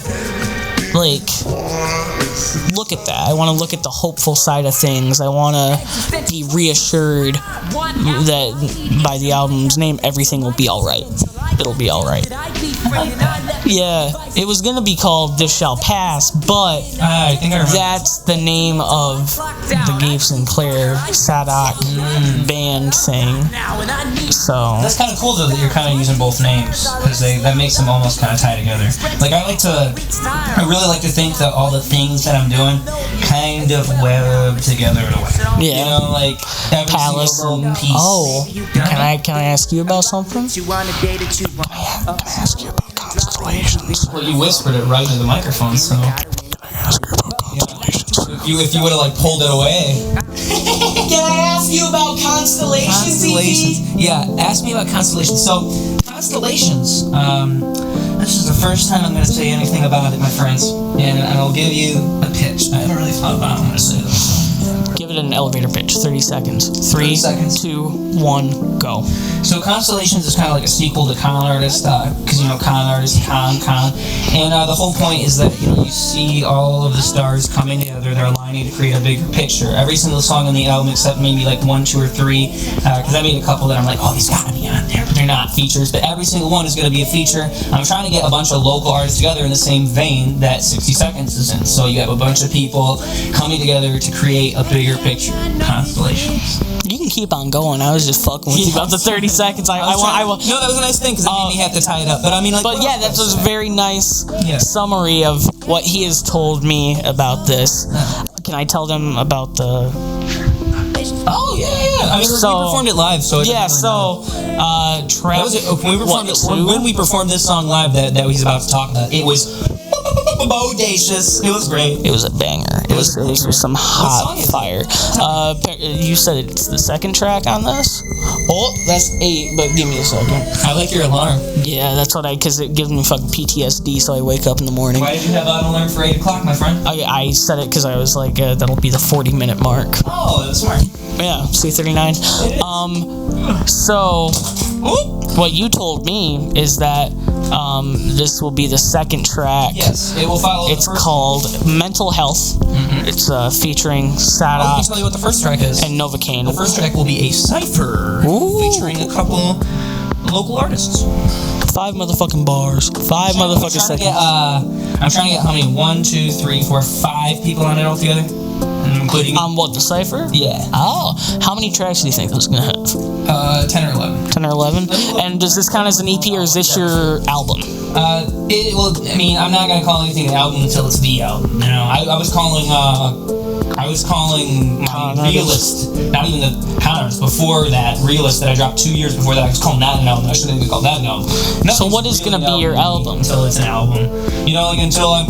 like, look at that. I want to look at the hopeful side of things. I want to be reassured that by the album's name, everything will be alright. It'll be alright. Yeah, it was gonna be called This Shall Pass, but I think I remember. that's the name of the Gabe Sinclair Saddoc band thing. So That's kind of cool though that you're kind of using both names, because that makes them almost kind of tie together. Like I really like to think that all the things that I'm doing kind of web together in a way. yeah, You know, like every Palace. single little piece. Oh, can I ask you about something? Can I ask you about constellations? Well, you whispered it right into the microphone, so. Can I ask you about constellations? If you would have like pulled it away. Can I ask you about constellations? Yeah, ask me about constellations. So, constellations. This is the first time I'm going to say anything about it, my friends, and I'll give you a pitch. I haven't really thought about how I'm going to say this. Give it an elevator pitch. 30 seconds. 3, 30 seconds. 2, 1, go. So Constellations is kind of like a sequel to Con Artist, because you know Con Artist, Con, and the whole point is that you see all of the stars coming together, they're aligning to create a bigger picture. Every single song on the album, except maybe like 1, 2, or 3, because I made a couple that I'm like, oh, these gotta be on there, but they're not features. But every single one is going to be a feature. I'm trying to get a bunch of local artists together in the same vein that 60 Seconds is in. So you have a bunch of people coming together to create a bigger picture. Constellations. You can keep on going. I was just fucking with you about the 30 seconds. No, that was a nice thing because it made me have to tie it up. But I mean, like, but yeah, that was a very nice Yeah. summary of what he has told me about this. Can I tell them about the Oh yeah. I mean, we performed it live, so it yeah. doesn't So, track. when we performed this song live that he's about to talk about, it was bodacious. It was great. It was a banger. It was some hot fire. You said it's the second track on this. Oh, that's 8. But give me a second. I like your alarm. Yeah, that's what because it gives me fucking PTSD, so I wake up in the morning. Why did you have an alarm for 8 o'clock, my friend? I said it because I was like, that'll be the 40-minute mark. Oh, that's smart. Yeah, C39. So, what you told me is that this will be the second track. Yes, it will follow. It's called Mental Health. Mm-hmm. It's featuring Saddoc. Let me tell you what the first track is. And Novocaine. The first track will be a cypher featuring a couple local artists. 5 motherfucking bars. 5 motherfucking seconds. I'm trying to get how many? 1, 2, 3, 4, 5 people on it altogether, including. On what, the cypher? Yeah. Oh, how many tracks do you think this is gonna have? 10 or 11. 10 or 11. And does this count as an EP or is this your album? I'm not gonna call anything an album until it's the album. You know, I was calling my Realist, not even the Counters, before that, Realist that I dropped 2 years before that, I was calling that an album. I shouldn't even call that an album. So what is going to be your album? Until it's an album. You know, like until I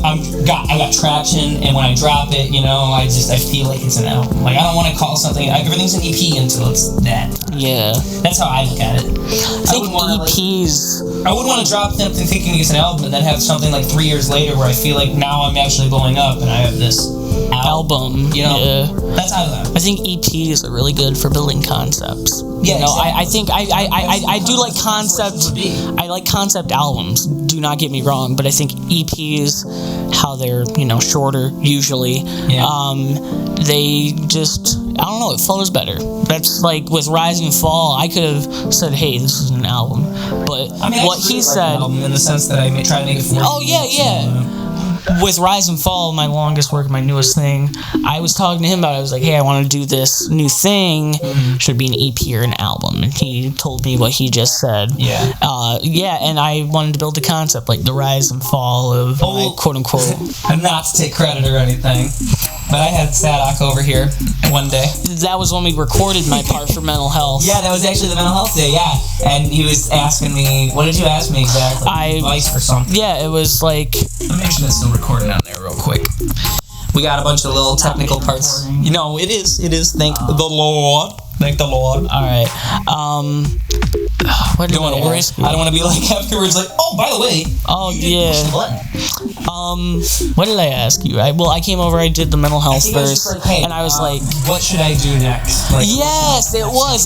got traction, and when I drop it, you know, I feel like it's an album. Like, I don't want to call something, everything's an EP until it's that. Yeah. That's how I look at it. I think EPs... I wouldn't want to drop something thinking it's an album and then have something like 3 years later where I feel like now I'm actually blowing up and I have this album. You know? Yeah. That's how I think EPs are really good for building concepts. Yeah, you know, exactly. I think I do like concept. I like concept albums. Do not get me wrong, but I think EPs, how they're shorter usually. Yeah. They just I don't know. It flows better. That's like with Rise and Fall. I could have said, "Hey, this is an album," but what he said in the sense that I may try to make it 40 Oh yeah. With Rise and Fall, my longest work, my newest thing, I was talking to him about it. I was like, hey, I want to do this new thing. Should be an EP or an album. And he told me what he just said. Yeah. And I wanted to build a concept, like the rise and fall of quote-unquote. I'm not to take credit or anything, but I had Saddoc over here one day. That was when we recorded my part for Mental Health. Yeah, that was actually the Mental Health Day, yeah. And he was asking me, what did you ask me exactly? Advice for something. Yeah, it was like... Let me make sure that's still recording on there real quick. We got a bunch of little technical parts. You know, it is. Thank the Lord. Thank the Lord. All right. What did I ask you? I don't want to be like afterwards, like, oh, by the way. Oh, yeah. What did I ask you? I came over, I did the mental health verse, like, hey, and I was like, what should I do next? Like, yes, it was,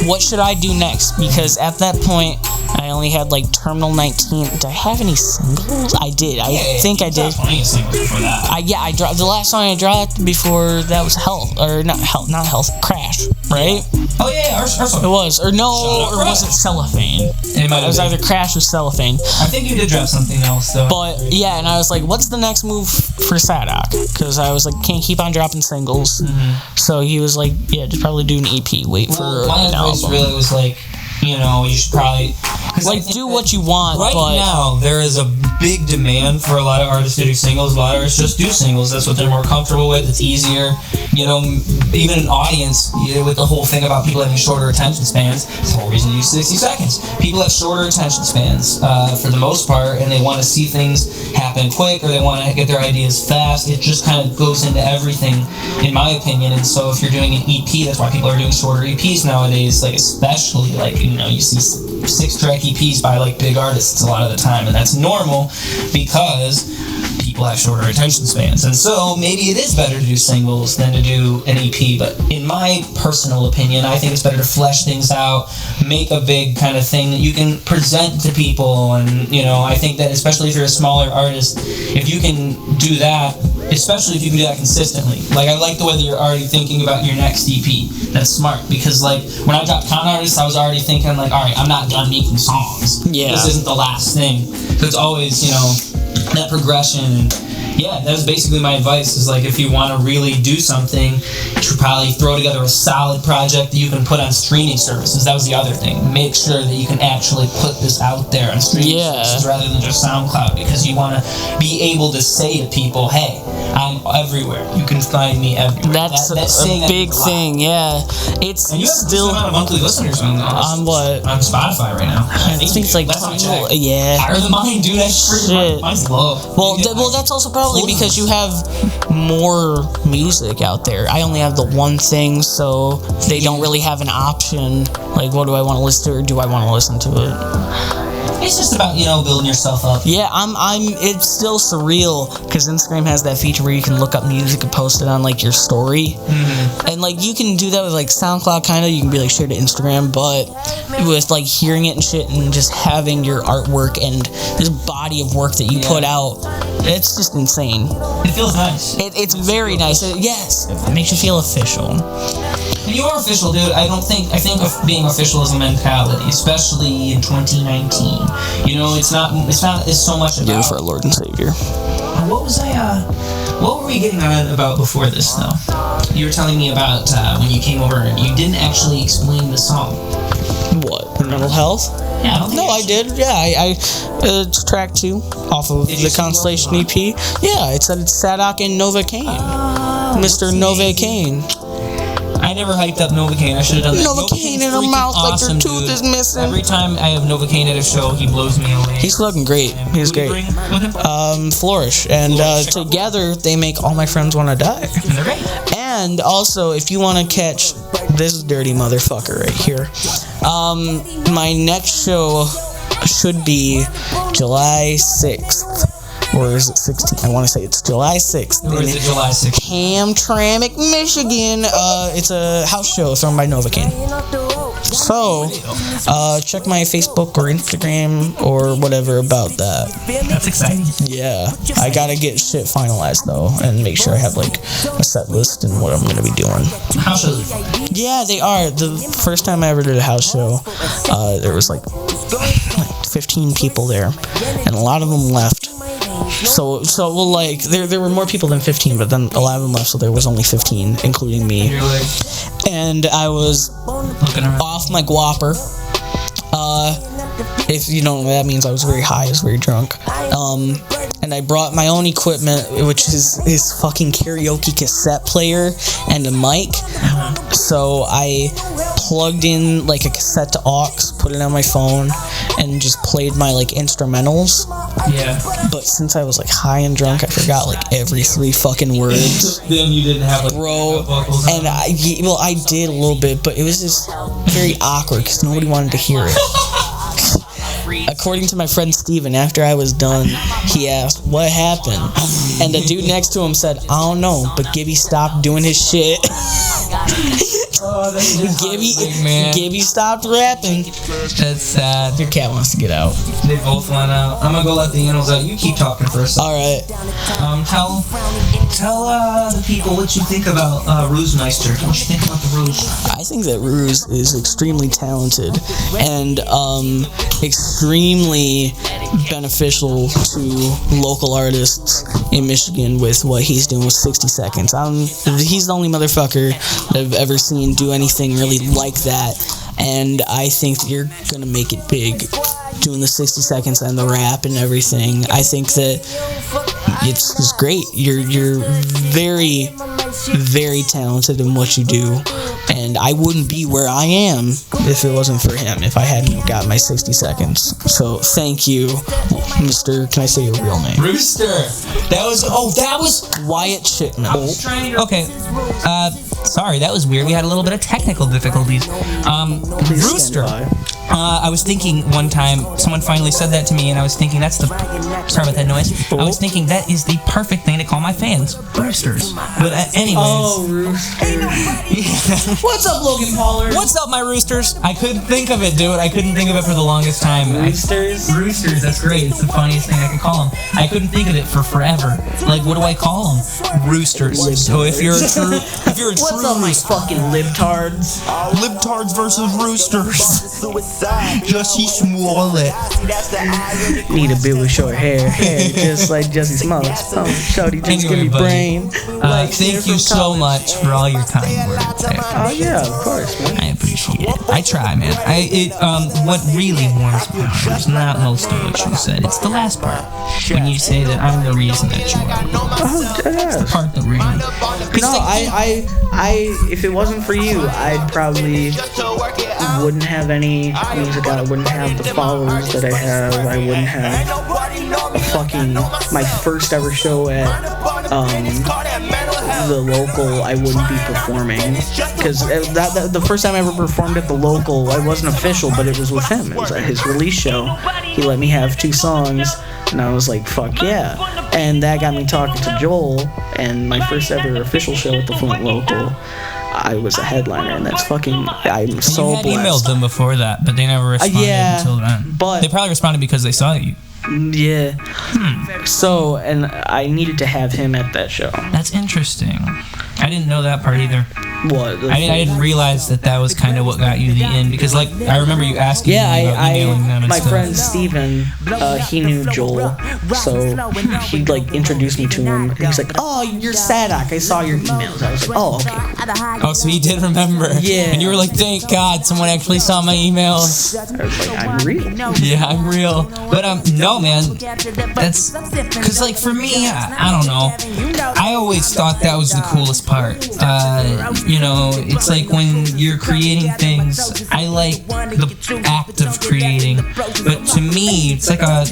what should I do next? Because at that point, I only had like Terminal 19. Did I have any singles? I did. I think I did. Plenty of singles before that. I dropped, the last song I dropped before that was not Health, Crash, right? Oh yeah, our song. It was, or no, or was it Cellophane? It was either Crash or Cellophane. I think you did drop something else though. But yeah, and I was like, what's the next move for Saddoc? Because I was like, can't keep on dropping singles. Mm-hmm. So he was like, yeah, just probably do an EP. Wait for my an advice album. really was like, you should probably do what you want. Right now, there is a big demand for a lot of artists to do singles. A lot of artists just do singles. That's what they're more comfortable with. It's easier. Even an audience, with the whole thing about people having shorter attention spans, it's the whole reason you use 60 seconds. People have shorter attention spans for the most part, and they want to see things happen quick, or they want to get their ideas fast. It just kind of goes into everything, in my opinion. And so if you're doing an EP, that's why people are doing shorter EPs nowadays, like especially like, you see 6-track EPs by like big artists a lot of the time, and that's normal because people have shorter attention spans. And so maybe it is better to do singles than to do an EP, but in my personal opinion, I think it's better to flesh things out, make a big kind of thing that you can present to people. And I think that especially if you're a smaller artist, if you can do that, especially if you can do that consistently. Like, I like the way that you're already thinking about your next EP. That's smart, because like when I dropped Con Artist, I was already thinking like, all right, I'm not done making songs. Yeah. This isn't the last thing. So it's always, that progression. Yeah, that was basically my advice, is like, if you want to really do something, you should probably throw together a solid project that you can put on streaming services. That was the other thing. Make sure that you can actually put this out there on streaming services rather than just SoundCloud, because you want to be able to say to people, hey, I'm everywhere. You can find me everywhere. That's a big thing, yeah. It's and you have still a amount of monthly listeners on what? On Spotify right now. I think it's like higher than mine, dude. That's pretty mine's low. Well, that's also probably because you have more music out there. I only have the one thing, so they don't really have an option. Like, what do I want to listen to, or do I want to listen to it? It's just about, building yourself up. Yeah, it's still surreal, because Instagram has that feature where you can look up music and post it on, like, your story. Mm-hmm. And, like, you can do that with, like, SoundCloud, kind of. You can be, like, share to Instagram, but with, like, hearing it and shit and just having your artwork and this body of work that you put out, it's just insane. It feels nice. It's very nice. Yes, it makes you feel official. And you are official, dude. I think of being official is a mentality, especially in 2019. It's not so much about... You're for our Lord and Savior. What were we getting on about before this, though? You were telling me about when you came over and you didn't actually explain the song. What? Mental health? Yeah, I did. Yeah, it's track 2 off of the Constellation EP. Yeah, it said it's Saddoc and I. Mr. Novocaine. I never hyped up Novocaine. I should have done that. Novocaine in her mouth like her tooth is missing. Every time I have Novocaine at a show, he blows me away. He's fucking great. He's great. Flourish. And together, they make All My Friends Wanna Die. And they're great. And also, if you want to catch this dirty motherfucker right here, my next show should be July 6th. Or is it 16th? I want to say it's July 6th. Or is it July 6th? Hamtramck, Michigan. It's a house show thrown by Novocaine. So, check my Facebook or Instagram or whatever about that. That's exciting. Yeah. I gotta get shit finalized, though, and make sure I have, like, a set list and what I'm gonna be doing. House shows are fun. Yeah, they are. The first time I ever did a house show, there was, like 15 people there, and a lot of them left. So well, like, there were more people than 15, but then a lot of them left, so there was only 15, including me. And I was off my guapper. If you don't know what that means, I was very high, I was very drunk. And I brought my own equipment, which is his fucking karaoke cassette player and a mic. So I plugged in, like, a cassette to aux, put it on my phone, and just played my, like, instrumentals. Yeah. But since I was, like, high and drunk, I forgot, like, every 3 fucking words. Then you didn't have, like, vocals. And I did a little bit, but it was just very awkward because nobody wanted to hear it. According to my friend Steven, after I was done, he asked, what happened? And the dude next to him said, I don't know, but Gibby stopped doing his shit. Gibby stopped rapping. That's sad. Your cat wants to get out. They both want out. I'm gonna go let the animals out. You keep talking first. Alright. Tell the people what you think about Ruse Meister. What you think about the Ruse? I think that Ruse is extremely talented and extremely beneficial to local artists in Michigan with what he's doing with 60 Seconds. He's the only motherfucker that I've ever seen do anything really like that, and I think that you're gonna make it big doing the 60 Seconds and the rap and everything. I think that it's just great. You're very, very talented in what you do, and I wouldn't be where I am if it wasn't for him, if I hadn't got my 60 Seconds. So thank you, Mr. Can I say your real name? Rooster. That was Wyatt Shipman. Okay. Sorry, that was weird. We had a little bit of technical difficulties. Rooster. I was thinking one time, someone finally said that to me, and I was thinking sorry about that noise. I was thinking that is the perfect thing to call my fans, roosters. But anyways. Oh, rooster. What's up, Logan Pollard? What's up, my roosters? I couldn't think of it, dude. I couldn't think of it for the longest time. Roosters? Roosters, that's great. It's the funniest thing I can call them. I couldn't think of it for forever. Like, what do I call them? Roosters. So if you're a true What's up, my fucking libtards? Libtards versus roosters. Jussie Smollett. Need a bitch with short hair, just like Jussie Smollett. Shorty, just give me brain. Thank you so much for all your kind words. Oh yeah, of course, man. I appreciate it. I try, man. What really warms my heart is not most of what you said. It's the last part when you say that I'm the reason that you are. Oh, It's the part that really. No, I, if it wasn't for you, I'd probably wouldn't have any music out. I wouldn't have the followers that I have. I wouldn't have my first ever show at the local. I wouldn't be performing because that the first time I ever performed at the local, I wasn't official, but it was with him. It was at his release show. He let me have 2 songs, and I was like, fuck yeah. And that got me talking to Joel, and my first ever official show at the Flint local, I was a headliner, and that's fucking, I'm so blessed. You had blessed. emailed them before that, but they never responded until then. But they probably responded because they saw you. Yeah. So, and I needed to have him at that show. That's interesting. I didn't know that part either. What? I didn't realize that was kind of what got you the in, because like I remember you asking me about emailing them and my stuff. friend Steven, he knew Joel, so he like introduced me to him. He's like, "Oh, you're Saddoc. I saw your emails." I was like, "Oh, okay." Oh, so he did remember. Yeah. And you were like, "Thank God, someone actually saw my emails." I was like, "I'm real." Yeah, I'm real. But no, man, that's because like for me, I don't know. I always thought that was the coolest part. You know, it's like when you're creating things, I like the act of creating, but to me, it's like I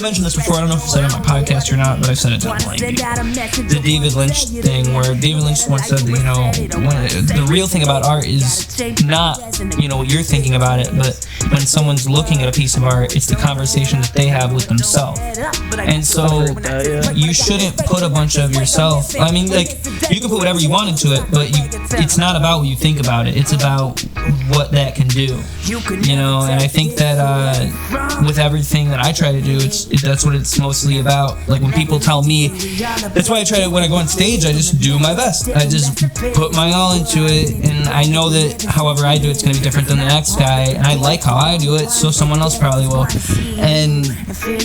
mentioned this before, I don't know if I said it on my podcast or not, but I said it definitely. The David Lynch thing, where David Lynch once said that, you know, the real thing about art is not, you know, what you're thinking about it, but when someone's looking at a piece of art, it's the conversation that they have with themselves. And so, you shouldn't put a bunch of yourself, I mean, like, you can put whatever you want into it, but it's not about what you think about it. It's about what that can do. You know, and I think that with everything that I try to do, that's what it's mostly about. Like when people tell me, that's why I try to, when I go on stage, I just do my best. I just put my all into it, and I know that however I do it's going to be different than the next guy, and I like how I do it, so someone else probably will. And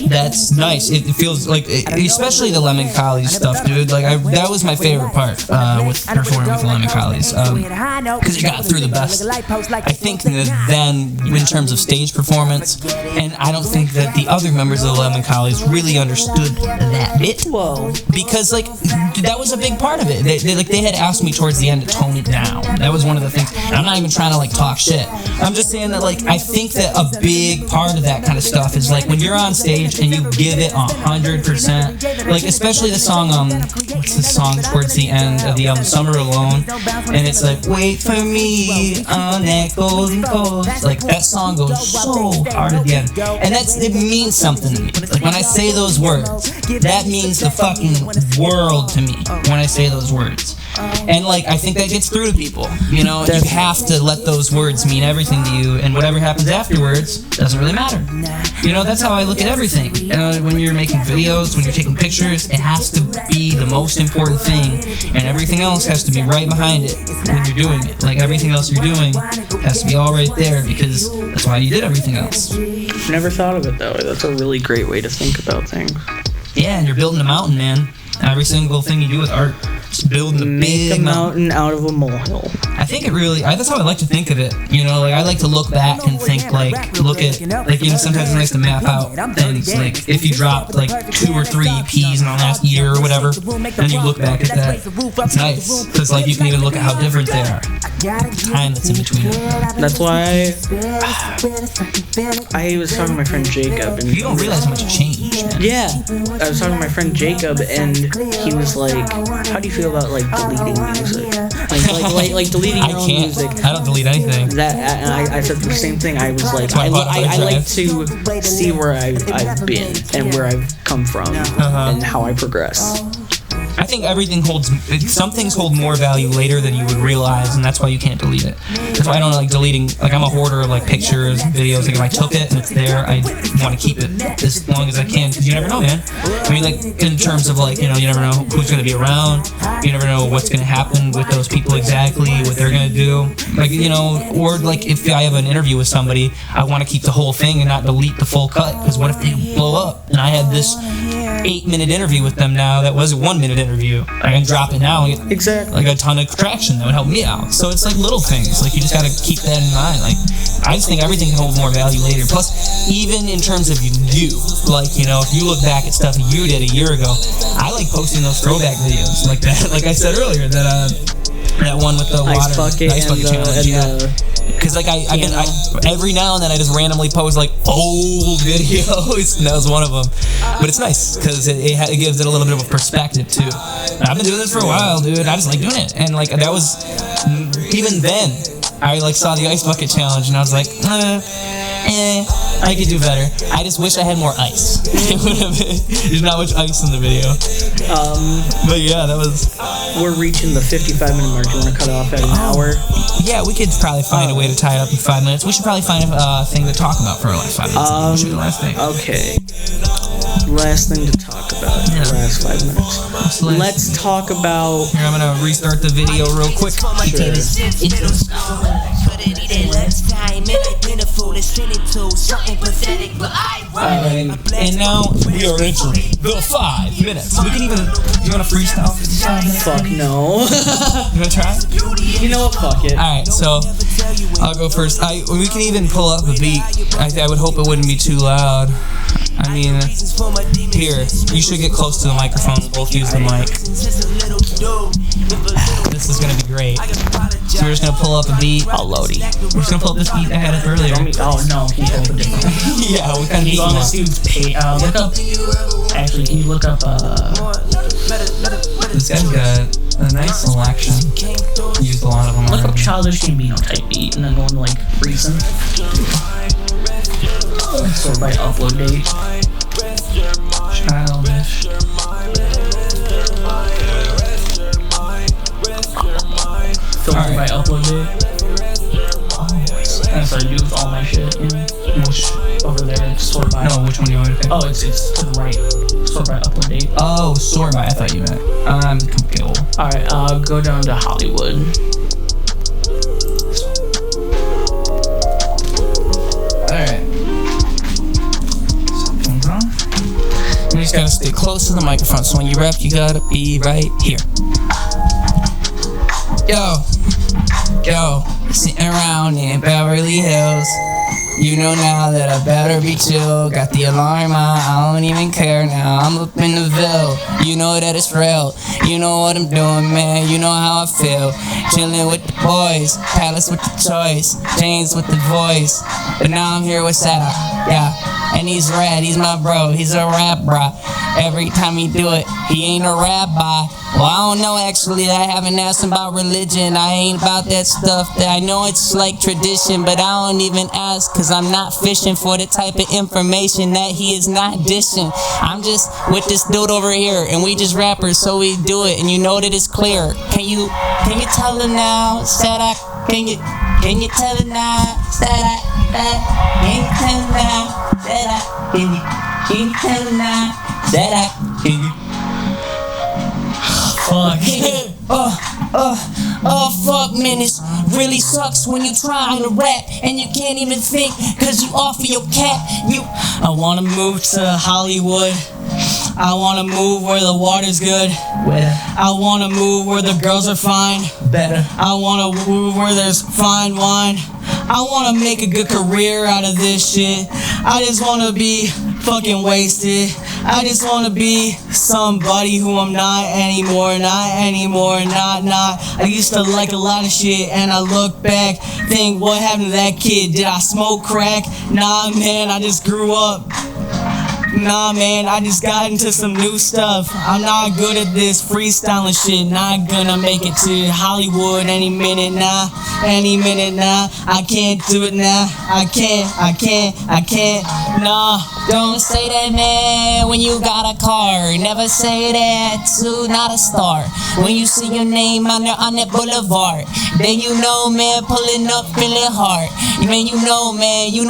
that's nice. It feels like, especially the Lemon Collies stuff, dude. Like that was my favorite part with performing with the Lemon Collies, because it got through the best. I think that then, in terms of stage performance, and I don't think that the other members of the Lemon Collies really understood that bit. Whoa. Because like that was a big part of it. They had asked me towards the end to tone it down. That was one of the things. And I'm not even trying to like talk shit. I'm just saying that like I think that a big part of that kind of stuff is like when you're on stage and you give it 100%. Like especially the song what's the song towards the end of the album, Summer Alone, and it's like wait for me on that golden coast. Like that song goes so hard at the end, and it means something to me. Like when I say those words, that means the fucking world to me when I say those words. And like I think that gets through to people, you know. You have to let those words mean everything to you, and whatever happens afterwards doesn't really matter. You know, that's how I look at everything. When you're making videos, when you're taking pictures, it has to be the most important thing, and everything else has to be right behind it when you're doing it. Like everything else you're doing has to be all right there, because that's why you did everything else. Never thought of it that way. That's a really great way to think about things. Yeah, and you're building a mountain, man. Every single thing you do with art, just building a big mountain out of a molehill. I think it really, that's how I like to think of it. You know, like I like to look back and think like, look at, like, you know, sometimes it's nice to map out things. Like if you drop like 2 or 3 EPs in the last year or whatever, and you look back at that, it's nice. Because like you can even look at how different they are. The time that's in between. That's why I was talking to my friend Jacob, and you don't realize how much it changed, man. Yeah, I was talking to my friend Jacob, and he was like, "How do you feel about like deleting music? Like deleting your own music?" I don't delete anything. And I said the same thing. I was like, I like to see where I've been and where I've come from and how I progress. I think some things hold more value later than you would realize, and that's why you can't delete it. That's why I don't like deleting. Like, I'm a hoarder of like pictures, videos. Like, if I took it and it's there, I want to keep it as long as I can, because you never know, man. I mean, like, in terms of like, you never know who's gonna be around. You never know what's gonna happen with those people exactly, what they're gonna do. Like, or like if I have an interview with somebody, I want to keep the whole thing and not delete the full cut, because what if they blow up and I had this 8-minute interview with them now that was a 1-minute interview? I can drop it now and get Exactly. like a ton of traction that would help me out. So it's like little things. Like, you just gotta keep that in mind. Like, I just think everything can hold more value later. Plus, even in terms of you, like, if you look back at stuff you did a year ago, I like posting those throwback videos like that. Like I said earlier, that one with the ice water, bucket ice bucket challenge. Yeah. Because like I every now and then I just randomly post like old videos, and that was one of them. But it's nice because it gives it a little bit of a perspective too. And I've been doing this for a while, dude. I just like doing it, and like that was even then. I like saw the ice bucket challenge, and I was like, I could do better. I just wish I had more ice. There's not much ice in the video. But yeah, that was. We're reaching the 55-minute mark. Do you want to cut it off at an hour? Yeah, we could probably find a way to tie it up in 5 minutes. We should probably find a thing to talk about for our last 5 minutes. What should be the last thing? Okay. Last thing to talk about in the last 5 minutes. Let's talk about. Here, I'm gonna restart the video real quick. Sure. And now we are entering the 5 minutes. We can even. You wanna freestyle? Fuck no. You wanna try? You know what? Fuck it. Alright, so I'll go first. We can even pull up a beat. I would hope it wouldn't be too loud. I mean, here, you should get close to the microphone. We'll both use the mic. This is gonna be great. So we're just gonna pull up a beat. I'll load it. We're just gonna pull up this beat I had up earlier. Oh no, can you pull up a different one? Yeah, what kind of beat you want? Look up. Actually, can you look up? This guy's got a nice selection. Used a lot of them. Look up Childish Gambino type beat, and then go into like recent. Sort by upload date. Childish. Filtered by upload date. That's what I do with all my shit. Which over there, sort by. No, which one do you want to pick? Oh, it's to the right. Sort by upload date. Oh, sort by. I thought you meant. Compile. Alright, go down to Hollywood. Alright. Something's wrong. You just gotta stay close to the microphone, so when you rap, you gotta be right here. Yo, sitting around in Beverly Hills. You know now that I better be chill. Got the alarm on, I don't even care now. I'm up in the Ville, you know that it's real. You know what I'm doing, man, you know how I feel. Chilling with the boys, Palace with the choice, James with the voice. But now I'm here with Saddoc, yeah. And he's rad, he's my bro, he's a rap bro. Every time he do it, he ain't a rabbi. Well, I don't know actually, I haven't asked him about religion. I ain't about that stuff. That I know it's like tradition, but I don't even ask, cause I'm not fishing for the type of information that he is not dishing. I'm just with this dude over here, and we just rappers, so we do it, and you know that it's clear. Can you tell him now, Saddoc? Can you tell him now, Saddoc? Can you tell him now, Saddoc? Can you tell him now, Saddoc? Can you? Fuck. Fuck, man, it really sucks when you trying to rap and you can't even think, cause you off of your cap. I wanna move to Hollywood. I wanna move where the water's good. I wanna move where the girls are fine. I wanna move where there's fine wine. I wanna make a good career out of this shit. I just wanna be fucking wasted. I just wanna be somebody who I'm not anymore, not. I used to like a lot of shit, and I look back, think what happened to that kid? Did I smoke crack? Nah, man, I just grew up. Nah, man, I just got into some new stuff. I'm not good at this freestyling shit. Not gonna make it to Hollywood any minute now. I can't do it now. I can't. Nah. Don't say that, man, when you got a car. Never say that to not a star. When you see your name on that boulevard, then you know, man, pulling up feeling hard. Man, you know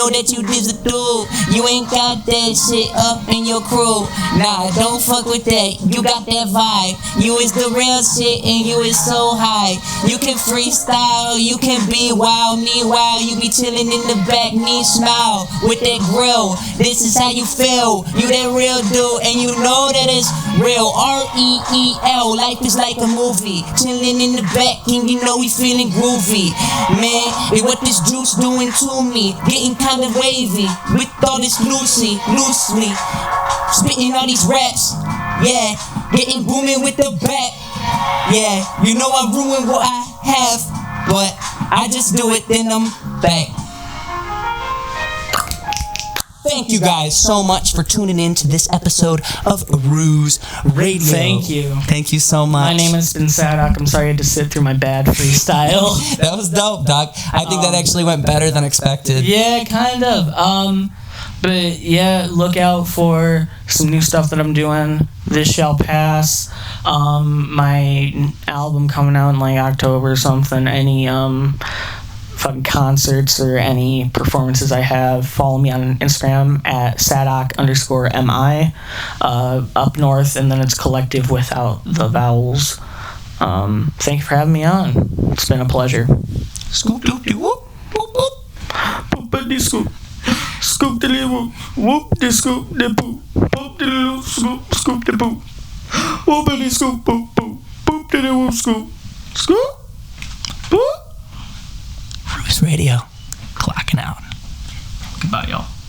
that you did the dude. You ain't got that shit up in your crew. Nah, don't fuck with that. You got that vibe. You is the real shit and you is so high. You can freestyle, you can be wild. Meanwhile, you be chilling in the back, knee smile with that grill. This is how you feel. You that real dude and you know that it's real. REEL. Life is like a movie. Chilling in the back and you know we feeling groovy. Man, and what this juice doing to me? Getting kind of wavy with all this loosely spitting all these raps. Yeah, getting booming with the back. Yeah, you know I ruin what I have, but I just do it, then I'm back. Thank you guys so much for tuning in to this episode of Ruse Radio. Thank you. Thank you so much. My name has been Saddoc. I'm sorry I had to sit through my bad freestyle. That was dope, Doc. I think that actually went better than expected. Yeah, kind of. But yeah, look out for some new stuff that I'm doing. This shall pass. My album coming out in like October or something. Any fucking concerts or any performances I have, follow me on Instagram at Saddoc_MI. Up north, and then it's collective without the vowels. Thank you for having me on. It's been a pleasure. Scoop doop de whoop whoop whoop. Poopity scoop. Scoop the little whoop the scoop the poop. Poop the little scoop scoop the poop. Whoopity scoop poop poop. Poop the little scoop. Scoop. Poop. Ruse Radio. Clocking out. Goodbye, y'all.